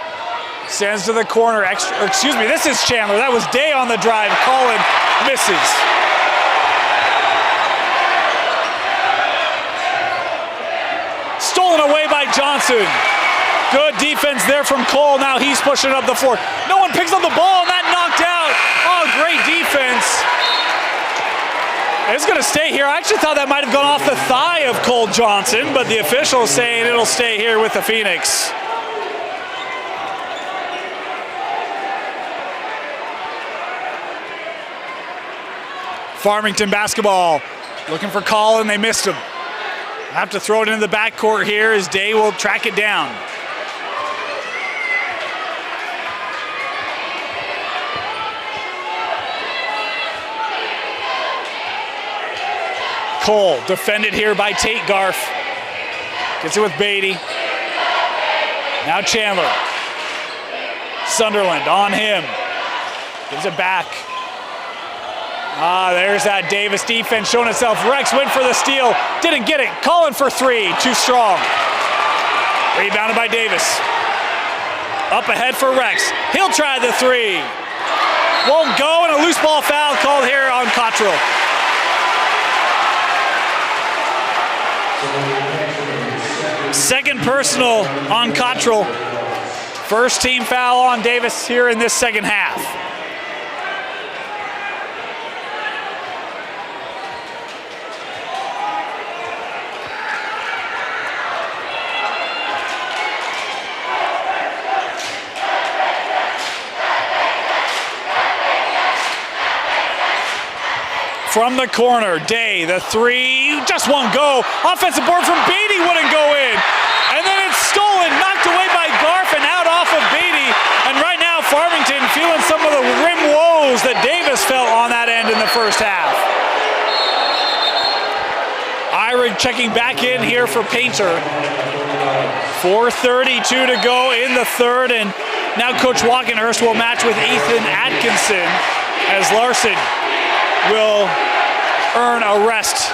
Sends to the corner. This is Chandler. That was Day on the drive. Colin misses. Stolen away by Johnson. Good defense there from Cole. Now he's pushing up the floor. No one picks up the ball, and that knocked out. Oh, great defense. It's going to stay here. I actually thought that might have gone off the thigh of Cole Johnson, but the official is saying it'll stay here with the Phoenix. Farmington basketball. Looking for Colin, they missed him. Have to throw it into the backcourt here as Day will track it down. Cole, defended here by Tate Garf. Gets it with Beatty. Now Chandler. Sunderland on him. Gives it back. There's that Davis defense showing itself. Rex went for the steal. Didn't get it. Colin for 3. Too strong. Rebounded by Davis. Up ahead for Rex. He'll try the 3. Won't go, and a loose ball foul called here on Cottrell. Second personal on Cottrell. First team foul on Davis here in this second half. From the corner, Day, the 3, just one go. Offensive board from Beatty wouldn't go in. And then it's stolen, knocked away by Garf and out off of Beatty. And right now, Farmington feeling some of the rim woes that Davis felt on that end in the first half. Eyrig checking back in here for Painter. 4:32 to go in the third, and now Coach Walkenhurst will match with Ethan Atkinson as Larson will earn a rest.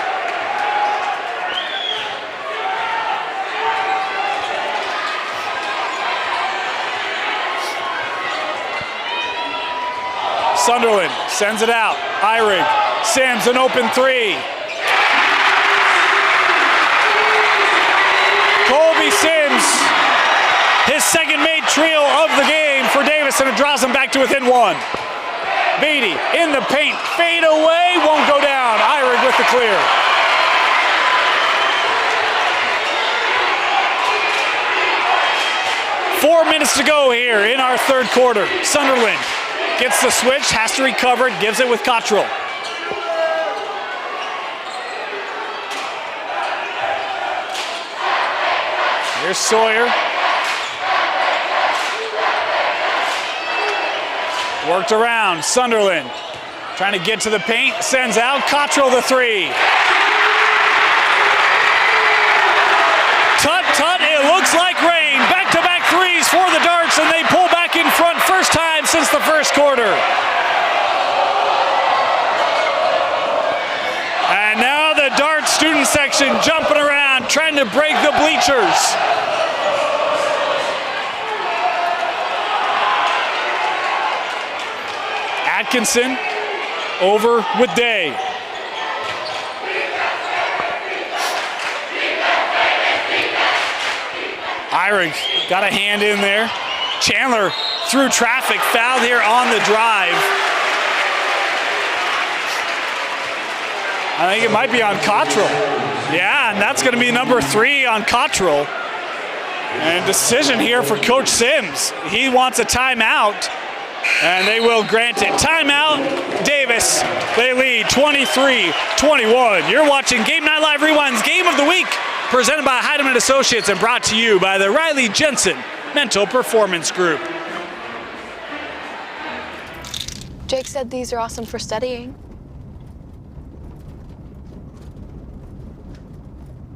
Sunderland sends it out. Eyrig, Sims, an open three. Colby Sims, his second made trio of the game for Davis, and it draws him back to within one. Beatty in the paint, fade away, won't go down. Eyrig with the clear. Four minutes to go here in our third quarter. Sunderland gets the switch, has to recover it, gives it with Cottrell. Here's Sawyer. Worked around, Sunderland trying to get to the paint, sends out, Cottrell the three. Tut, it looks like rain. Back-to-back threes for the Darts, and they pull back in front, first time since the first quarter. And now the Darts student section jumping around, trying to break the bleachers. Atkinson over with Day. Eyrig got a hand in there. Chandler through traffic, fouled here on the drive. I think it might be on Cottrell. Yeah, and that's going to be number 3 on Cottrell. And decision here for Coach Sims. He wants a timeout, and they will grant it. Timeout, Davis. They lead 23-21. You're watching Game Night Live Rewind's Game of the Week, presented by Heidemann Associates and brought to you by the Riley Jensen Mental Performance Group. Jake said these are awesome for studying.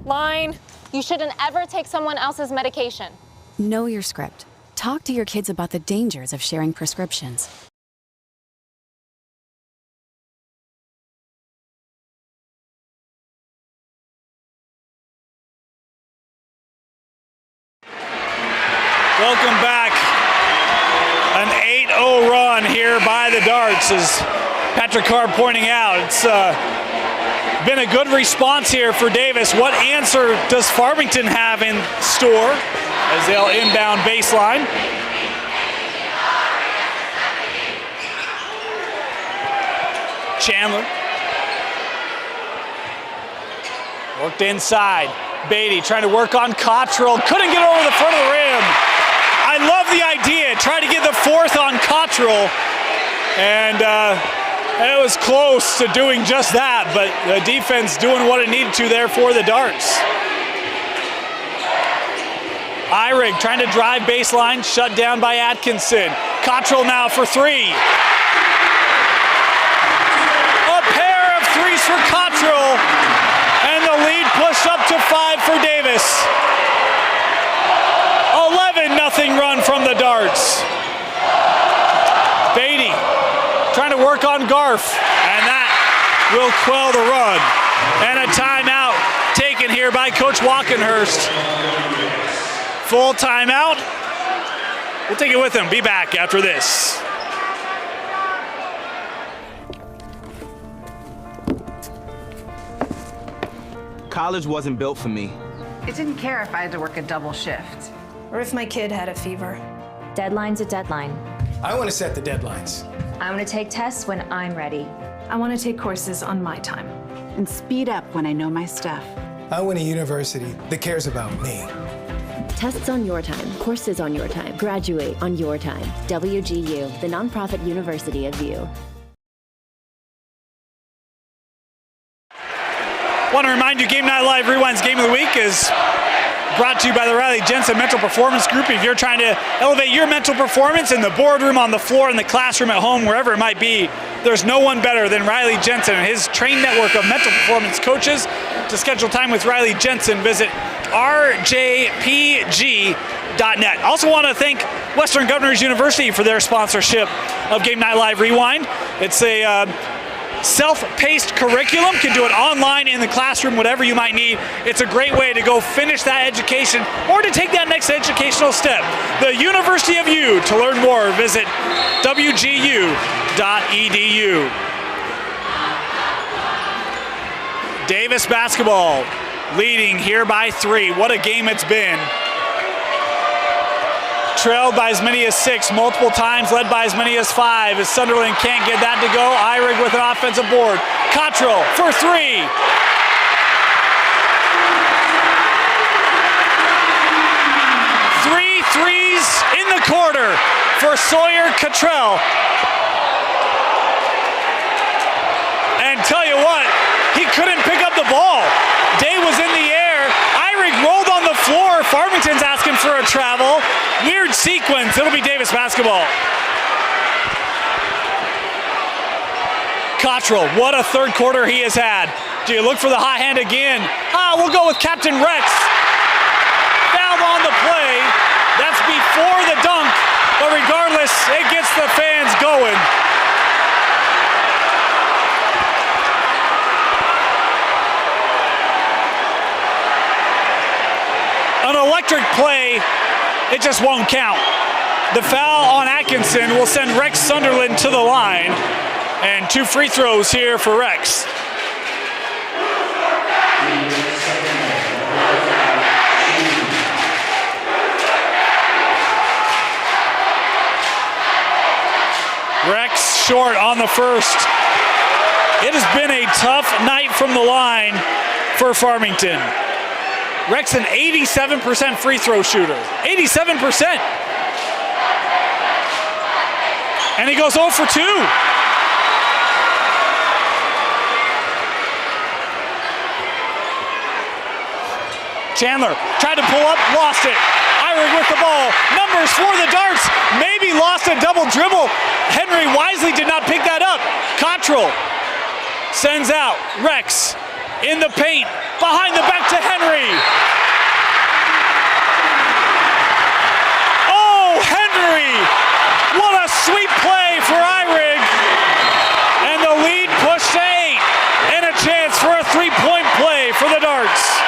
Line, you shouldn't ever take someone else's medication. Know your script. Talk to your kids about the dangers of sharing prescriptions. Welcome back. An 8-0 run here by the Darts, as Patrick Carr pointing out. It's been a good response here for Davis. What answer does Farmington have in store as they'll inbound baseline? Chandler. Worked inside. Beatty trying to work on Cottrell. Couldn't get over the front of the rim. I love the idea. Try to get the fourth on Cottrell. And it was close to doing just that, but the defense doing what it needed to there for the Darts. Eyrig trying to drive baseline, shut down by Atkinson. Cottrell now for 3. A pair of threes for Cottrell, and the lead pushed up to 5 for Davis. 11-0 run from the Darts. Beatty trying to work on Garf, and that will quell the run. And a timeout taken here by Coach Walkenhurst. Full timeout. We'll take it with him. Be back after this. College wasn't built for me. I didn't care if I had to work a double shift. Or if my kid had a fever. Deadline's a deadline. I want to set the deadlines. I want to take tests when I'm ready. I want to take courses on my time. And speed up when I know my stuff. I want a university that cares about me. Tests on your time, courses on your time, graduate on your time. WGU, the nonprofit university of you. Want to remind you, Game Night Live Rewind's Game of the Week is brought to you by the Riley Jensen Mental Performance Group. If you're trying to elevate your mental performance in the boardroom, on the floor, in the classroom, at home, wherever it might be, there's no one better than Riley Jensen and his trained network of mental performance coaches. To schedule time with Riley Jensen, visit rjpg.net. Also want to thank Western Governors University for their sponsorship of Game Night Live Rewind. It's a self-paced curriculum. Can do it online, in the classroom, whatever you might need. It's a great way to go finish that education or to take that next educational step. The University of U. To learn more, visit wgu.edu. Davis basketball leading here by 3. What a game it's been. Trailed by as many as 6 multiple times, led by as many as 5 as Sunderland can't get that to go. Eyrig with an offensive board. Cottrell for 3. Three threes in the quarter for Sawyer Cottrell. And tell you what, he couldn't pick up the ball. Day was in the air. Eyrig rolled on the floor. Farmington's asking for a travel. Weird sequence. It'll be Davis basketball. Cottrell, what a third quarter he has had. Do you look for the hot hand again? We'll go with Captain Rex. Fouled on the play. That's before the dunk. But regardless, it gets the fans going. An electric play, it just won't count. The foul on Atkinson will send Rex Sunderland to the line. And 2 free throws here for Rex. Rex short on the first. It has been a tough night from the line for Farmington. Rex, an 87% free throw shooter. 87%. And he goes 0 for 2. Chandler tried to pull up, lost it. Eyrig with the ball. Numbers for the Darts. Maybe lost a double dribble. Henry wisely did not pick that up. Cottrell sends out Rex in the paint. Behind the back to Henry. Oh, Henry! What a sweet play for Eyrig. And the lead pushed to 8. And a chance for a 3-point play for the Darts.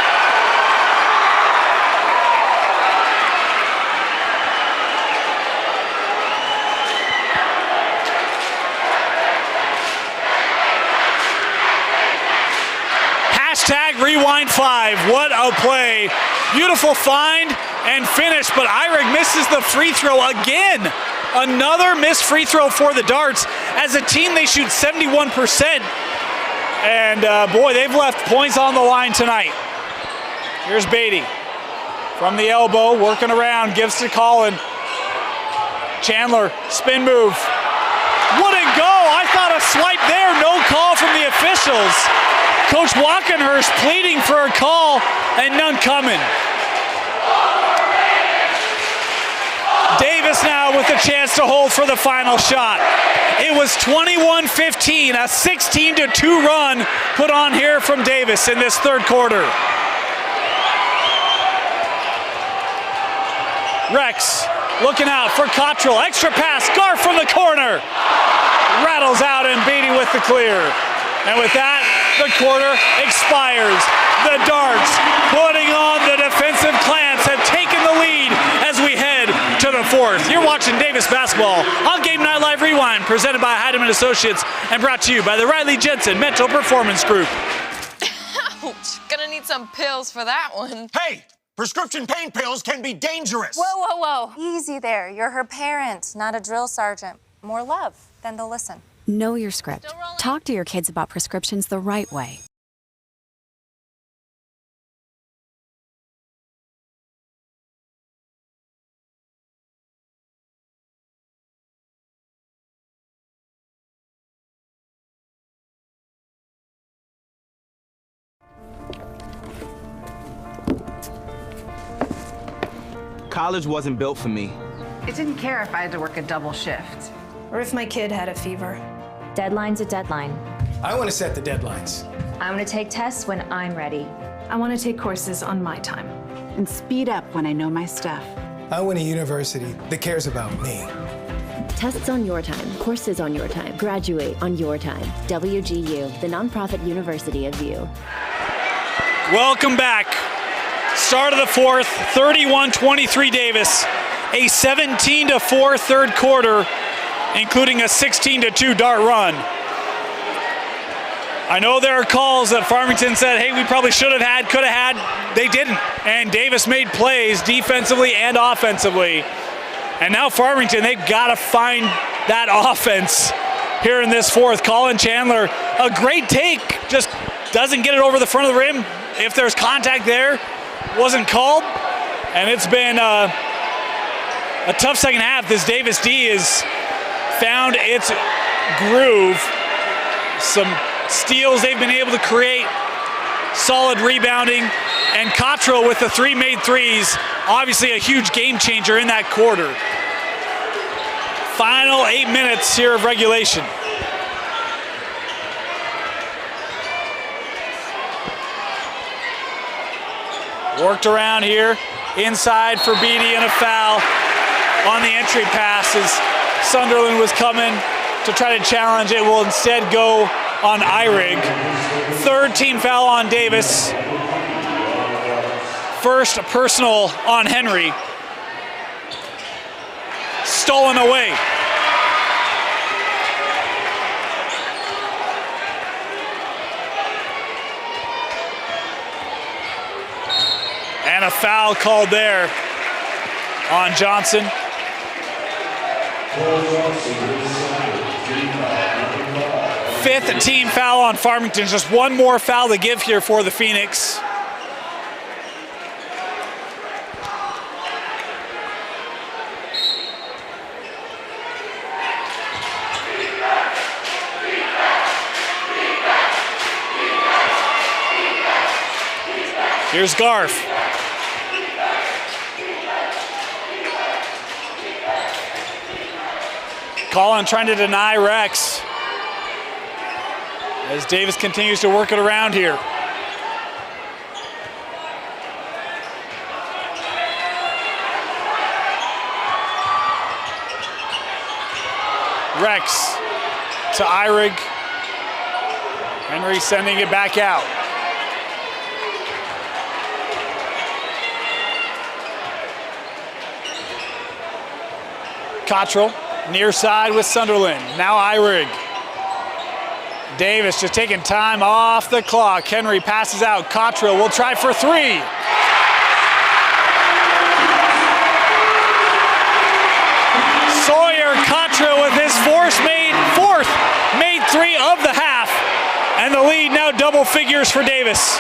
#Rewind5. What a play. Beautiful find and finish, but Eyrig misses the free throw again. Another missed free throw for the Darts. As a team, they shoot 71%. And boy, they've left points on the line tonight. Here's Beatty from the elbow, working around, gives to Colin. Chandler, spin move. Wouldn't go. I thought a swipe there. No call from the officials. Coach Walkenhurst pleading for a call and none coming. Davis now with a chance to hold for the final shot. It was 21-15, a 16-2 run put on here from Davis in this third quarter. Rex looking out for Cottrell. Extra pass, Garf from the corner. Rattles out and Beatty with the clear. And with that, the quarter expires. The Darts, putting on the defensive clamps, have taken the lead as we head to the fourth. You're watching Davis basketball on Game Night Live Rewind, presented by Heidemann Associates and brought to you by the Riley Jensen Mental Performance Group. Ouch, gonna need some pills for that one. Hey, prescription pain pills can be dangerous. Whoa, whoa, whoa. Easy there. You're her parent, not a drill sergeant. More love, then they'll listen. Know your script. Talk to your kids about prescriptions the right way. College wasn't built for me. I didn't care if I had to work a double shift. Or if my kid had a fever. Deadline's a deadline. I want to set the deadlines. I want to take tests when I'm ready. I want to take courses on my time. And speed up when I know my stuff. I want a university that cares about me. Tests on your time, courses on your time, graduate on your time. WGU, the nonprofit university of you. Welcome back. Start of the fourth, 31-23 Davis. A 17-4 third quarter, including a 16-2 dart run. I know there are calls that Farmington said, hey, we probably should have had, could have had. They didn't. And Davis made plays defensively and offensively. And now Farmington, they've got to find that offense here in this fourth. Colin Chandler, a great take, just doesn't get it over the front of the rim. If there's contact there, wasn't called. And it's been a tough second half. This Davis D has found its groove. Some steals they've been able to create, solid rebounding, and Cottrell with the three made threes, obviously a huge game changer in that quarter. Final 8 minutes here of regulation. Worked around here, inside for Beatty and a foul on the entry passes. Sunderland was coming to try to challenge it, will instead go on Eyrig. Third team foul on Davis. First personal on Henry. Stolen away. And a foul called there on Johnson. Fifth team foul on Farmington. Just one more foul to give here for the Phoenix. Here's Garf. Colin trying to deny Rex as Davis continues to work it around here. Rex to Eyrig. Henry sending it back out. Cottrell, near side with Sunderland. Now Eyrig. Davis just taking time off the clock. Henry passes out. Cottrell will try for three. Sawyer Cottrell with his fourth made three of the half. And the lead now double figures for Davis.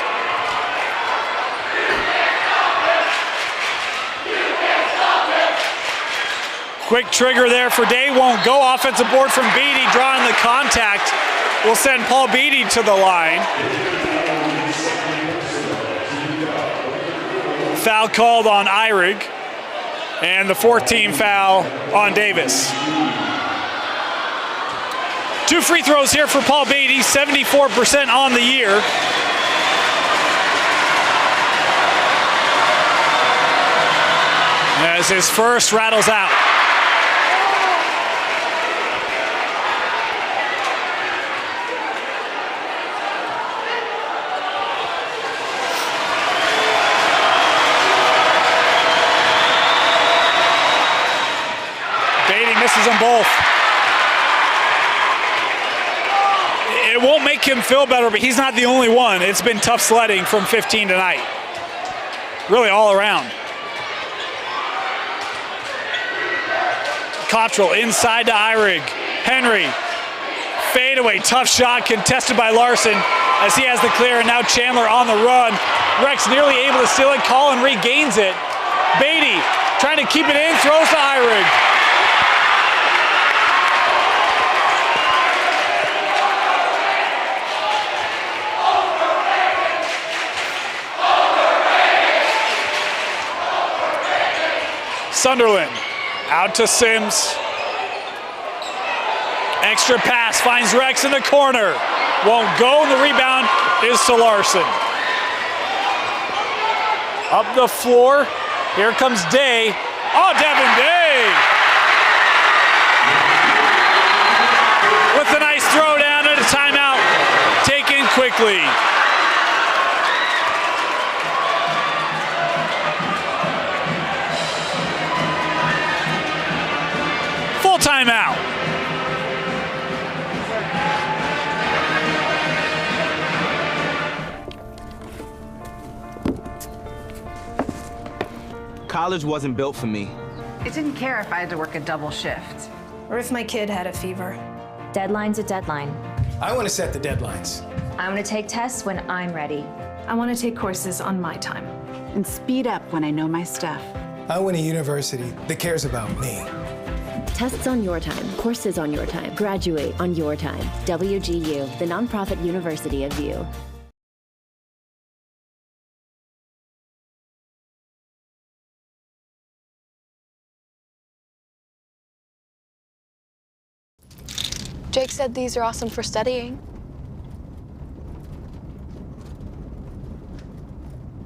Quick trigger there for Day, won't go. Offensive board from Beatty, drawing the contact. Will send Paul Beatty to the line. Foul called on Eyrig. And the fourth team foul on Davis. Two free throws here for Paul Beatty, 74% on the year. As his first rattles out. Misses them both. It won't make him feel better, but he's not the only one. It's been tough sledding from 15 tonight. Really all around. Cottrell inside to Eyrig. Henry. Fadeaway, tough shot contested by Larson as he has the clear, and now Chandler on the run. Rex nearly able to steal it. Colin regains it. Beatty trying to keep it in, throws to Eyrig. Sunderland out to Sims. Extra pass finds Rex in the corner. Won't go, and the rebound is to Larson. Up the floor, here comes Day. Oh, Devin Day! With a nice throwdown and a timeout taken quickly. Full timeout. College wasn't built for me. I didn't care if I had to work a double shift. Or if my kid had a fever. Deadline's a deadline. I want to set the deadlines. I want to take tests when I'm ready. I want to take courses on my time. And speed up when I know my stuff. I want a university that cares about me. Tests on your time, courses on your time, graduate on your time. WGU, the nonprofit university of you. 'Jake said these are awesome for studying.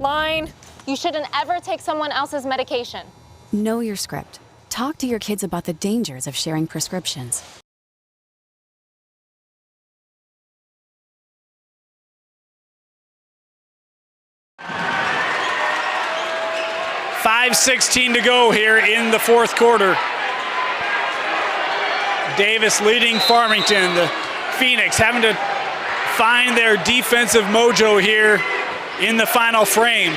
Line, you shouldn't ever take someone else's medication. Know your script. Talk to your kids about the dangers of sharing prescriptions. .5:16 to go here in the fourth quarter. Davis leading Farmington. The Phoenix having to find their defensive mojo here in the final frame.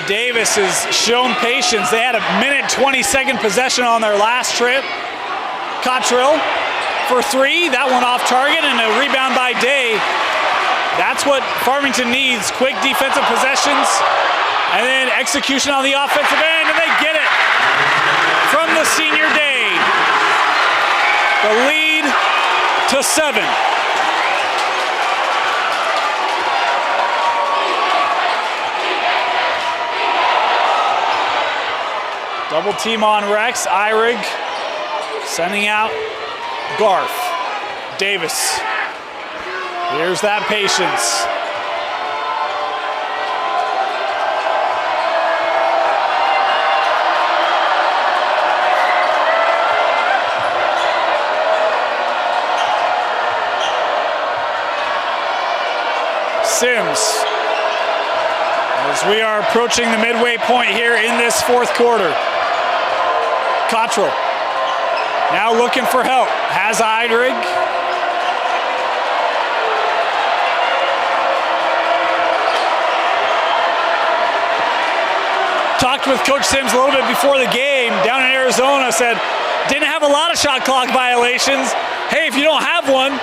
Davis has shown patience. They had a minute 20-second possession on their last trip. Cottrell for three, that one off target, and a rebound by Day. That's what Farmington needs, quick defensive possessions, and then execution on the offensive end, and they get it from the senior Day. The lead to 7. Double team on Rex. Eyrig sending out Garth. Davis. Here's that patience. Sims. As we are approaching the midway point here in this fourth quarter. Cottrell now looking for help. Has Eidrig. Talked with Coach Sims a little bit before the game down in Arizona, said didn't have a lot of shot clock violations. Hey, if you don't have one,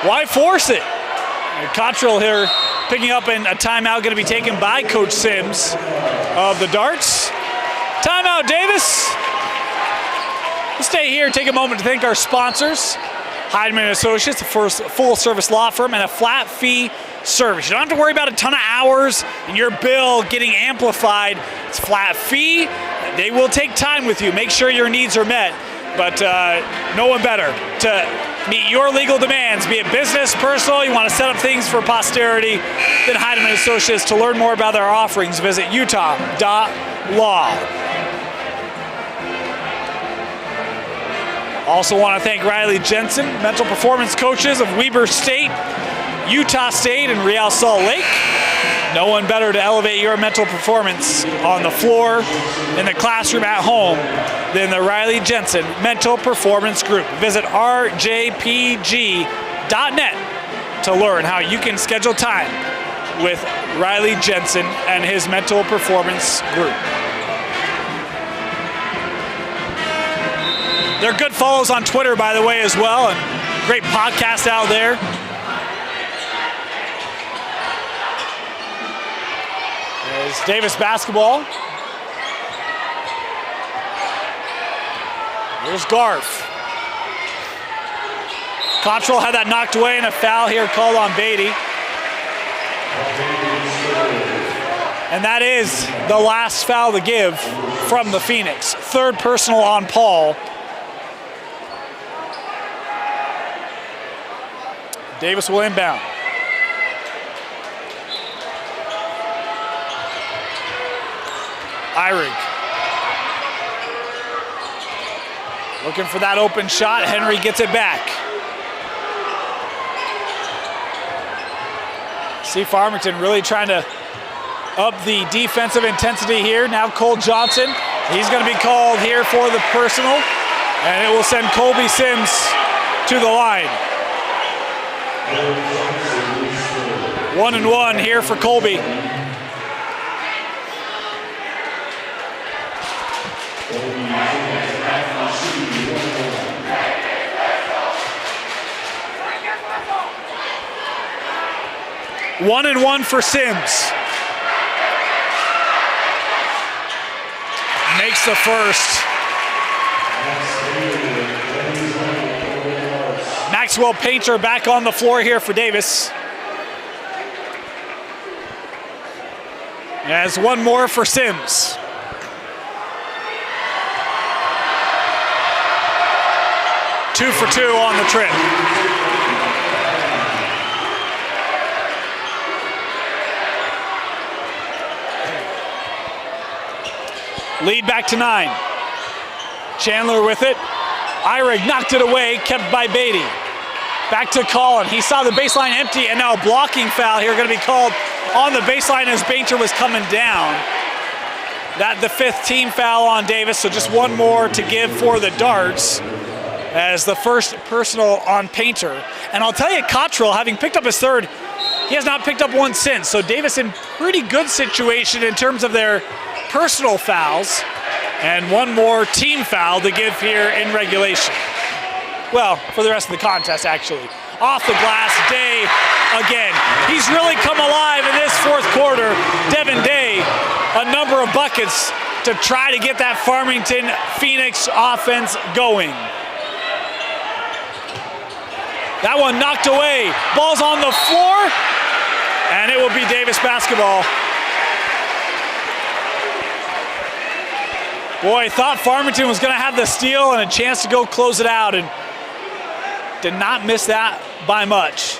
why force it? And Cottrell here picking up in a timeout going to be taken by Coach Sims of the Darts. Timeout, Davis. We'll stay here, take a moment to thank our sponsors. Heidemann & Associates, the first full-service law firm, and a flat fee service. You don't have to worry about a ton of hours and your bill getting amplified. It's flat fee. They will take time with you. Make sure your needs are met. But no one better to meet your legal demands, be it business, personal, you want to set up things for posterity, than Heidemann & Associates. To learn more about their offerings, visit utah.law. Also want to thank Riley Jensen, mental performance coaches of Weber State, Utah State, and Real Salt Lake. No one better to elevate your mental performance on the floor, in the classroom, at home, than the Riley Jensen Mental Performance Group. Visit rjpg.net to learn how you can schedule time with Riley Jensen and his Mental Performance Group. They're good follows on Twitter, by the way, as well, and great podcast out there. There's Davis basketball. Here's Garth. Cottrell had that knocked away, and a foul here called on Beatty. And that is the last foul to give from the Phoenix. Third personal on Paul. Davis will inbound. Eyrig. Looking for that open shot. Henry gets it back. See Farmington really trying to up the defensive intensity here. Now Cole Johnson. He's going to be called here for the personal. And it will send Colby Sims to the line. 1-1 here for Colby. One and one for Sims. Makes the first. Maxwell Painter back on the floor here for Davis. As one more for Sims. Two for two on the trip. Lead back to 9. Chandler with it. Eyrig knocked it away, kept by Beatty. Back to Collin. He saw the baseline empty, and now a blocking foul here going to be called on the baseline as Bainter was coming down. That the 5th team foul on Davis, so just one more to give for the Darts as the first personal on Painter. And I'll tell you, Cottrell, having picked up his 3rd, he has not picked up one since. So Davis in pretty good situation in terms of their personal fouls, and one more team foul to give here in regulation. Well, for the rest of the contest, actually. Off the glass, Day again. He's really come alive in this 4th quarter. Devin Day, a number of buckets to try to get that Farmington Phoenix offense going. That one knocked away. Ball's on the floor, and it will be Davis basketball. Boy, thought Farmington was going to have the steal and a chance to go close it out, and did not miss that by much.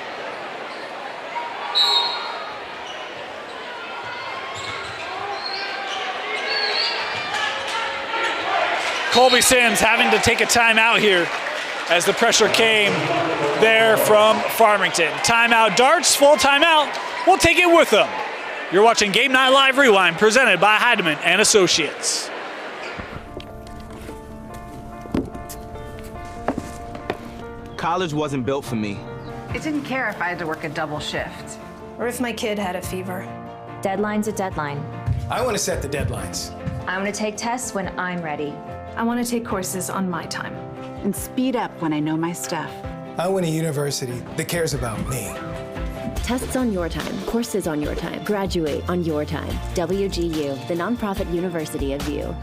Colby Sims having to take a timeout here as the pressure came there from Farmington. Timeout Darts, full timeout. We'll take it with them. You're watching Game Night Live Rewind presented by Heidemann and Associates. College wasn't built for me. It didn't care if I had to work a double shift. Or if my kid had a fever. Deadline's a deadline. I want to set the deadlines. I want to take tests when I'm ready. I want to take courses on my time. And speed up when I know my stuff. I want a university that cares about me. Tests on your time, courses on your time, graduate on your time. WGU, the nonprofit university of you.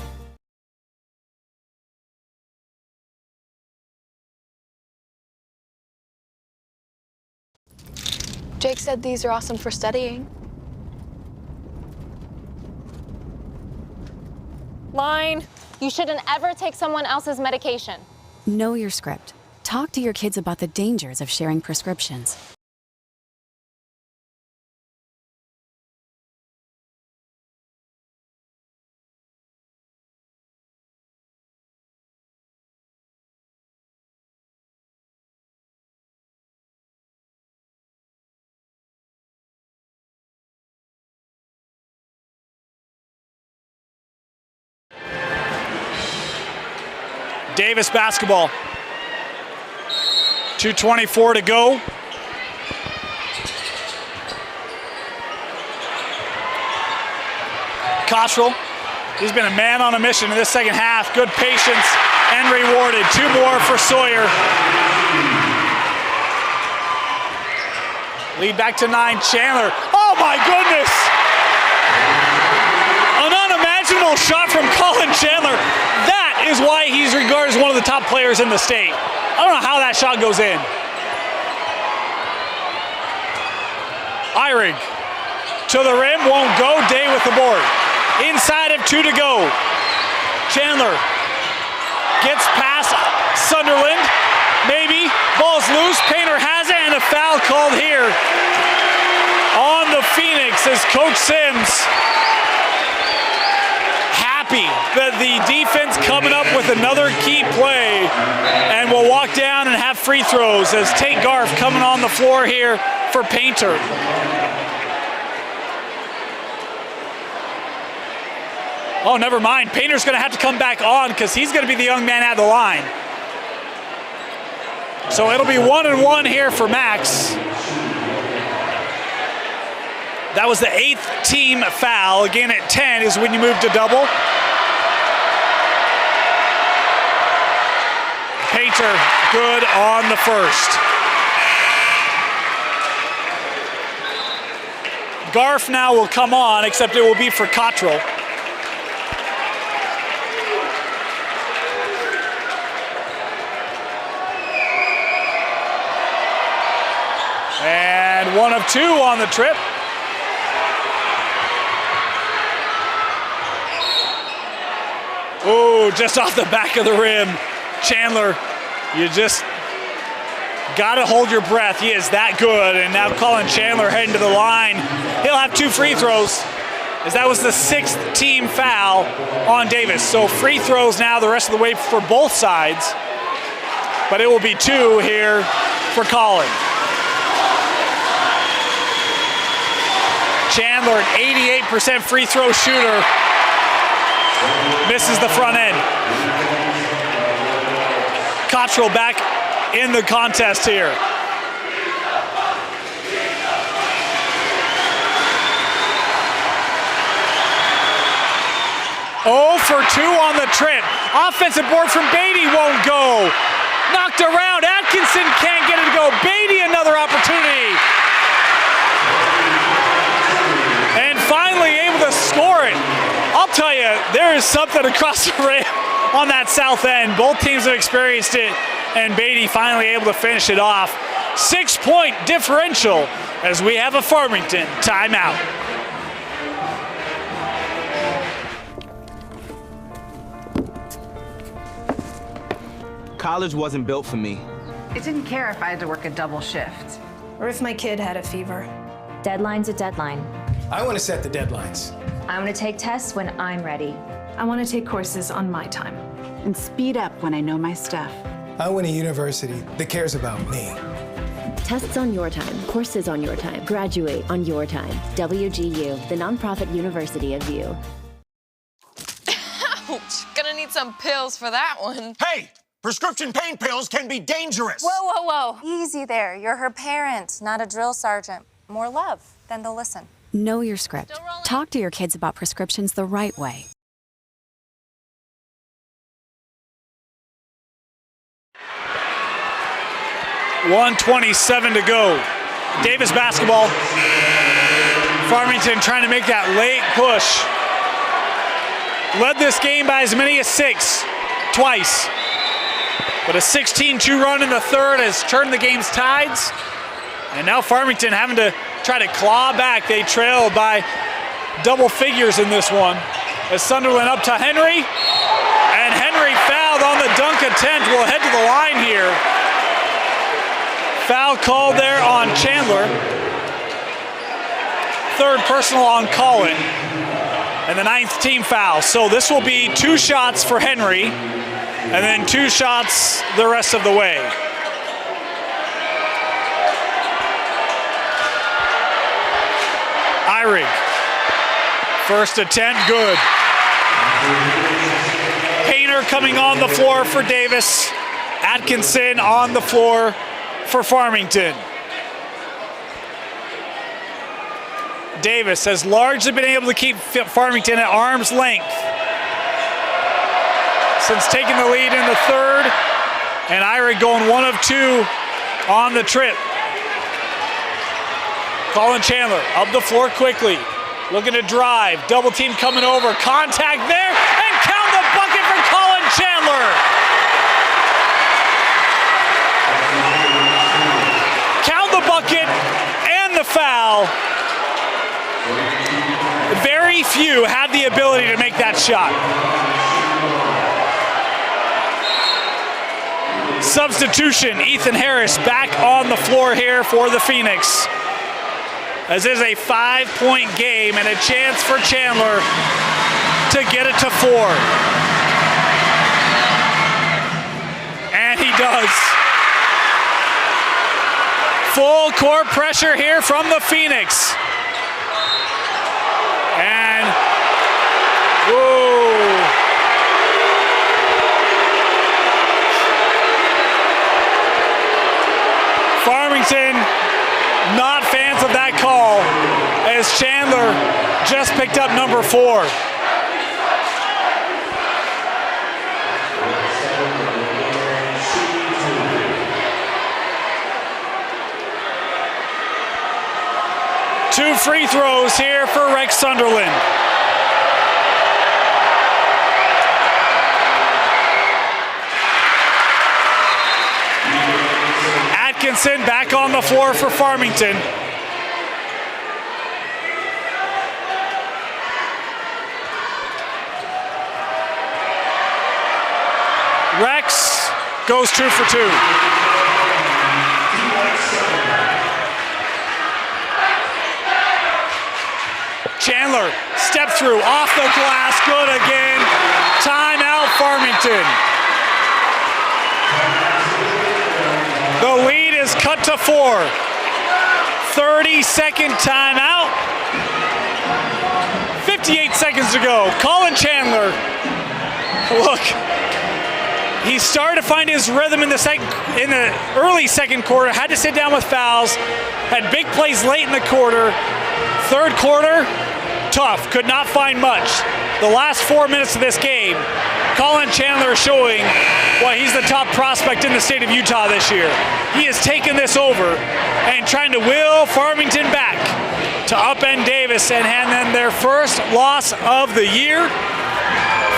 Jake said these are awesome for studying. Line. You shouldn't ever take someone else's medication. Know your script. Talk to your kids about the dangers of sharing prescriptions. Davis basketball. 2:24 to go. Cottrell, he's been a man on a mission in this second half. Good patience and rewarded. 2 more for Sawyer. Lead back to 9, Chandler. Oh my goodness! An unimaginable shot from Colin Chandler. That is why he's regarded as one of the top players in the state. I don't know how that shot goes in. Eyrig to the rim, won't go. Day with the board. Inside of 2 to go. Chandler gets past Sunderland. Maybe. Ball's loose. Painter has it, and a foul called here on the Phoenix as Coach Sims happy that the defense coming up with another key play and will walk down and have free throws as Tate Garf coming on the floor here for Painter. Oh, never mind. Painter's going to have to come back on because he's going to be the young man at the line. So it'll be 1-1 here for Max. That was the 8th team foul. Again, at 10 is when you move to double. Painter good on the first. Garf now will come on, except it will be for Cottrell. And 1 of 2 on the trip. Oh, just off the back of the rim. Chandler, you just gotta hold your breath. He is that good. And now Colin Chandler heading to the line. He'll have 2 free throws, as that was the 6th team foul on Davis. So free throws now the rest of the way for both sides. But it will be 2 here for Colin. Chandler, an 88% free throw shooter, misses the front end. Cottrell back in the contest here. Oh for 2 on the trip. Offensive board from Beatty won't go. Knocked around. Atkinson can't get it to go. Beatty another opportunity. And finally able to score it. I'll tell you, there is something across the rim on that south end. Both teams have experienced it, and Beatty finally able to finish it off. 6-point differential as we have a Farmington timeout. College wasn't built for me. It didn't care if I had to work a double shift. Or if my kid had a fever. Deadline's a deadline. I want to set the deadlines. I want to take tests when I'm ready. I want to take courses on my time. And speed up when I know my stuff. I want a university that cares about me. Tests on your time, courses on your time, graduate on your time. WGU, the nonprofit university of you. Ouch! Gonna need some pills for that one. Hey! Prescription pain pills can be dangerous. Whoa, whoa, whoa. Easy there. You're her parent, not a drill sergeant. More love, then they'll listen. Know your script. Talk to your kids about prescriptions the right way. .127 to go. Davis basketball. Farmington trying to make that late push. Led this game by as many as 6 twice. But a 16-2 run in the third has turned the game's tides. And now Farmington having to try to claw back. They trailed by double figures in this one. As Sunderland up to Henry. And Henry fouled on the dunk attempt. We'll head to the line here. Foul called there on Chandler. 3rd personal on Colin. And the 9th team foul. So this will be 2 shots for Henry. And then 2 shots the rest of the way. Eyrig. First attempt, good. Painter coming on the floor for Davis. Atkinson on the floor for Farmington. Davis has largely been able to keep Farmington at arm's length since taking the lead in the third. And Eyrig going 1 of 2 on the trip. Colin Chandler up the floor quickly, looking to drive. Double team coming over, contact there, and count the bucket for Colin Chandler. Count the bucket and the foul. very few have the ability to make that shot. Substitution, Ethan Harris back on the floor here for the Phoenix. As is a 5-point game and a chance for Chandler to get it to 4. And he does. Full court pressure here from the Phoenix. And, whoa. Farmington, not fans of that call, as Chandler just picked up number 4. Two free throws here for Rex Sunderland. Atkinson back on the floor for Farmington. Rex goes 2 for 2. Chandler, step through, off the glass, good again. Timeout, Farmington. The lead is cut to 4. 30-second timeout. 58 seconds to go. Colin Chandler, look, he started to find his rhythm in the early second quarter, had to sit down with fouls, had big plays late in the quarter. Third quarter, tough, could not find much. The last 4 minutes of this game, Colin Chandler showing why he's the top prospect in the state of Utah this year. He has taken this over and trying to will Farmington back to upend Davis and hand them their first loss of the year.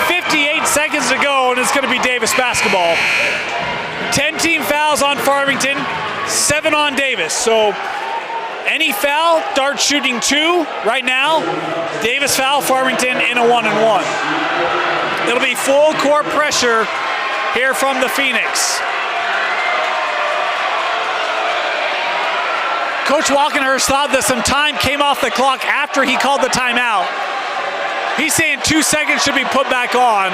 58 seconds to go, and it's going to be Davis basketball. 10 team fouls on Farmington, 7 on Davis. So any foul, Dart shooting 2 right now. Davis foul, Farmington in a 1-and-1. It'll be full court pressure here from the Phoenix. Coach Walkenhurst thought that some time came off the clock after he called the timeout. He's saying 2 seconds should be put back on.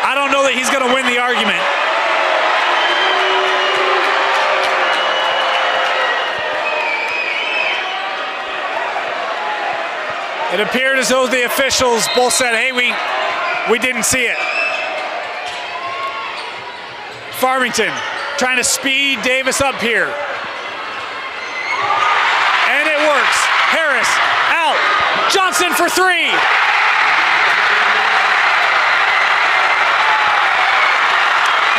I don't know that he's going to win the argument. It appeared as though the officials both said, hey, we didn't see it. Farmington trying to speed Davis up here. And it works. Harris out. Johnson for 3.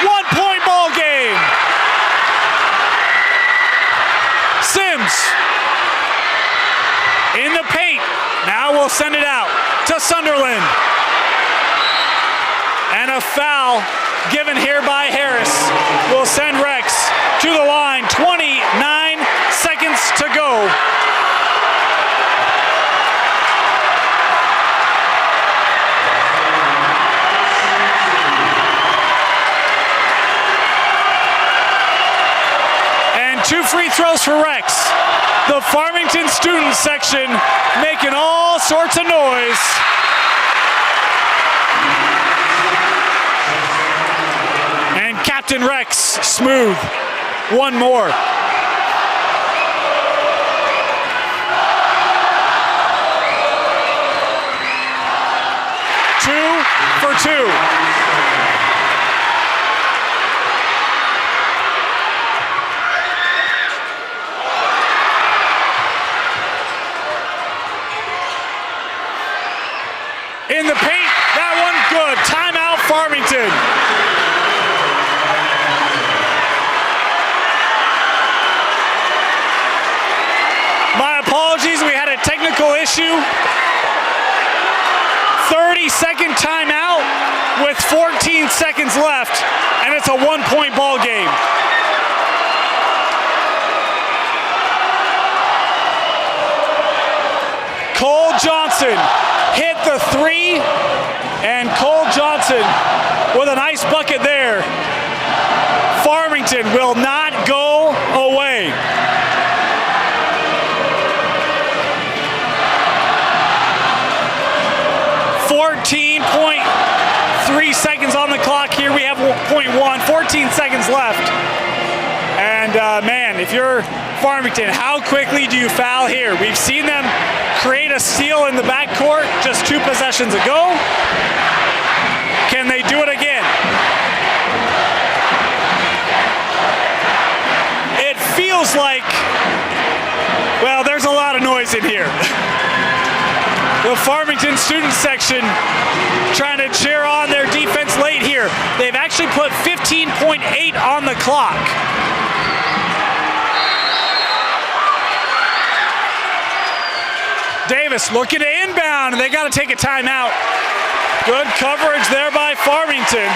One-point ball game. Sims in the paint. Now we'll send it out to Sunderland. And a foul given here by Harris will send Rex to the line. 29 seconds to go. And 2 free throws for Rex. The Farmington student section making all sorts of noise. And Captain Rex, smooth. 1 more. Two for 2. In the paint, that one good. Timeout, Farmington. My apologies, we had a technical issue. 30-second timeout with 14 seconds left, and it's a 1-point ball game. Johnson hit the three, and Cole Johnson with a nice bucket there. Farmington will not go away. .3 seconds on the clock here. We have .1, 14 seconds left. And man, if you're Farmington, how quickly do you foul here? We've seen them create a steal in the backcourt just 2 possessions ago. Can they do it again? It feels like, well, there's a lot of noise in here. The Farmington student section trying to cheer on their defense late here. They've actually put 15.8 on the clock. Davis looking to inbound, and they got to take a timeout. Good coverage there by Farmington.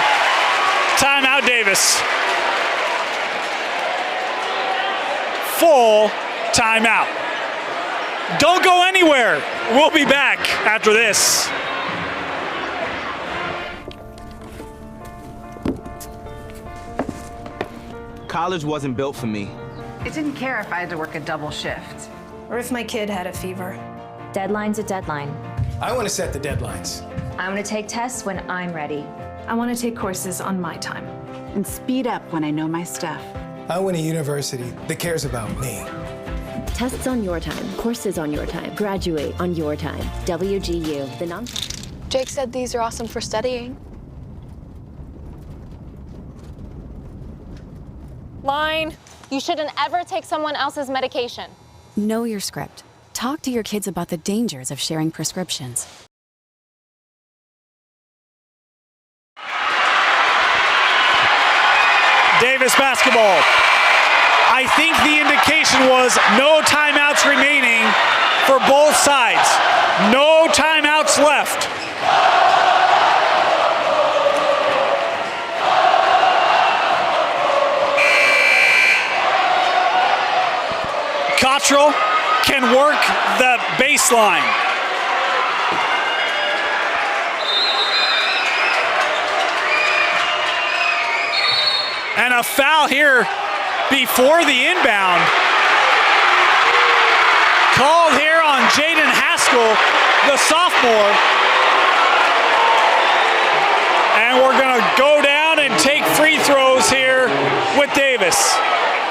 Timeout, Davis. Full timeout. Don't go anywhere. We'll be back after this. College wasn't built for me. I didn't care if I had to work a double shift. Or if my kid had a fever. Deadline's a deadline. I want to set the deadlines. I want to take tests when I'm ready. I want to take courses on my time. And speed up when I know my stuff. I want a university that cares about me. Tests on your time, courses on your time, graduate on your time. WGU, the nonprofit. Jake said these are awesome for studying. Line. You shouldn't ever take someone else's medication. Know your script. Talk to your kids about the dangers of sharing prescriptions. Davis basketball. I think the indication was no timeouts remaining for both sides. No timeouts left. Cottrell can work the baseline. And a foul here before the inbound. Called here on Jaden Haskell, the sophomore. And we're gonna go down and take free throws here with Davis.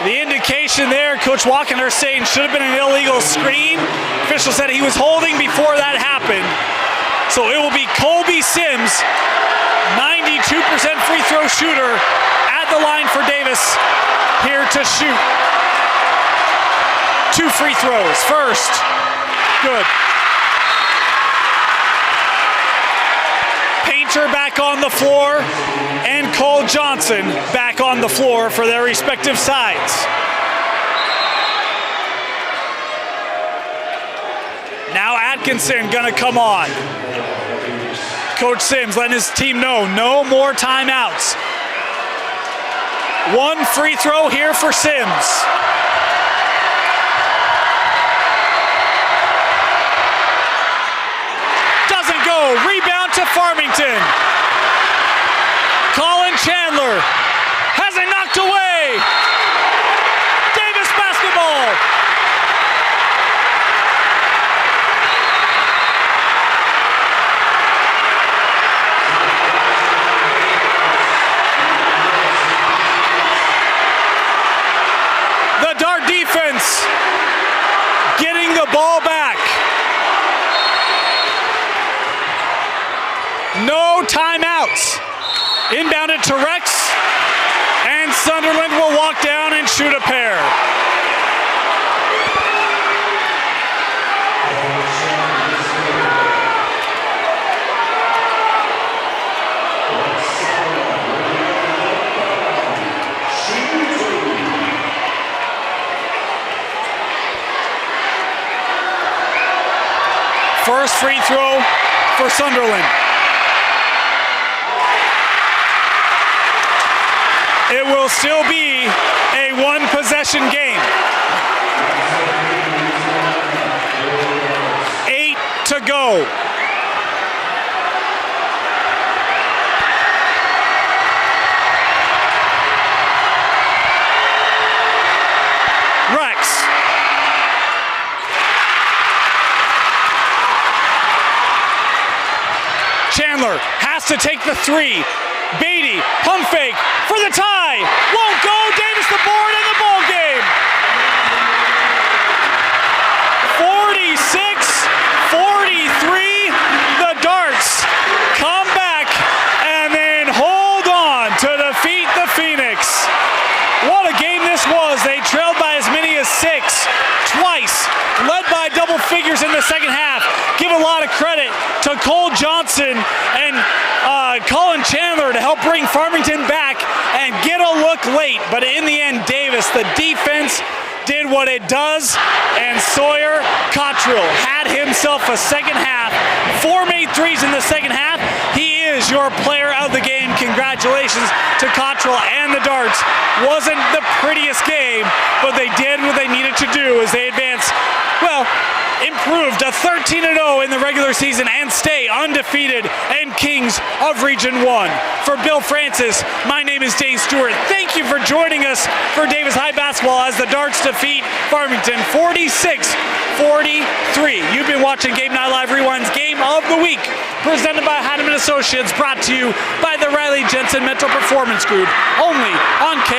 The indication there, Coach Walkener saying should have been an illegal screen. Official said he was holding before that happened. So it will be Colby Sims, 92% free throw shooter, at the line for Davis here to shoot. 2 free throws. First, good. Painter back on the floor, and Cole Johnson back on the floor for their respective sides. Now Atkinson gonna come on. Coach Sims letting his team know no more timeouts. 1 free throw here for Sims. Doesn't go. Rebound to Farmington. Colin Chandler has it knocked away. Davis basketball. The Dart defense getting the ball back. No timeouts. Inbounded to Rex, and Sunderland will walk down and shoot a pair. First free throw for Sunderland. It will still be a 1-possession game. 8 to go. Rex. Chandler has to take the three. Beatty, pump fake for the tie. Won't go. Davis the board in the ball game. 46-43. The Darts come back and then hold on to defeat the Phoenix. What a game this was. They trailed by as many as 6 twice, led by double figures in the second half. Give a lot of credit to Cole Johnson and Colin Chandler to help bring Farmington back and get a look late. But in the end, Davis, the defense, did what it does, and Sawyer Cottrell had himself a second half. 4 made threes in the second half. He is your player of the game. Congratulations to Cottrell and the Darts. Wasn't the prettiest game, but they did what they needed to do as they advanced, well, improved to 13-0 in the regular season and stay undefeated and kings of Region 1. For Bill Francis, my name is Dave Stewart. Thank you for joining us for Davis High Basketball as the Darts defeat Farmington 46-43. You've been watching Game Night Live Rewind's Game of the Week, presented by Heinemann Associates, brought to you by the Riley Jensen Metro Performance Group, only on K.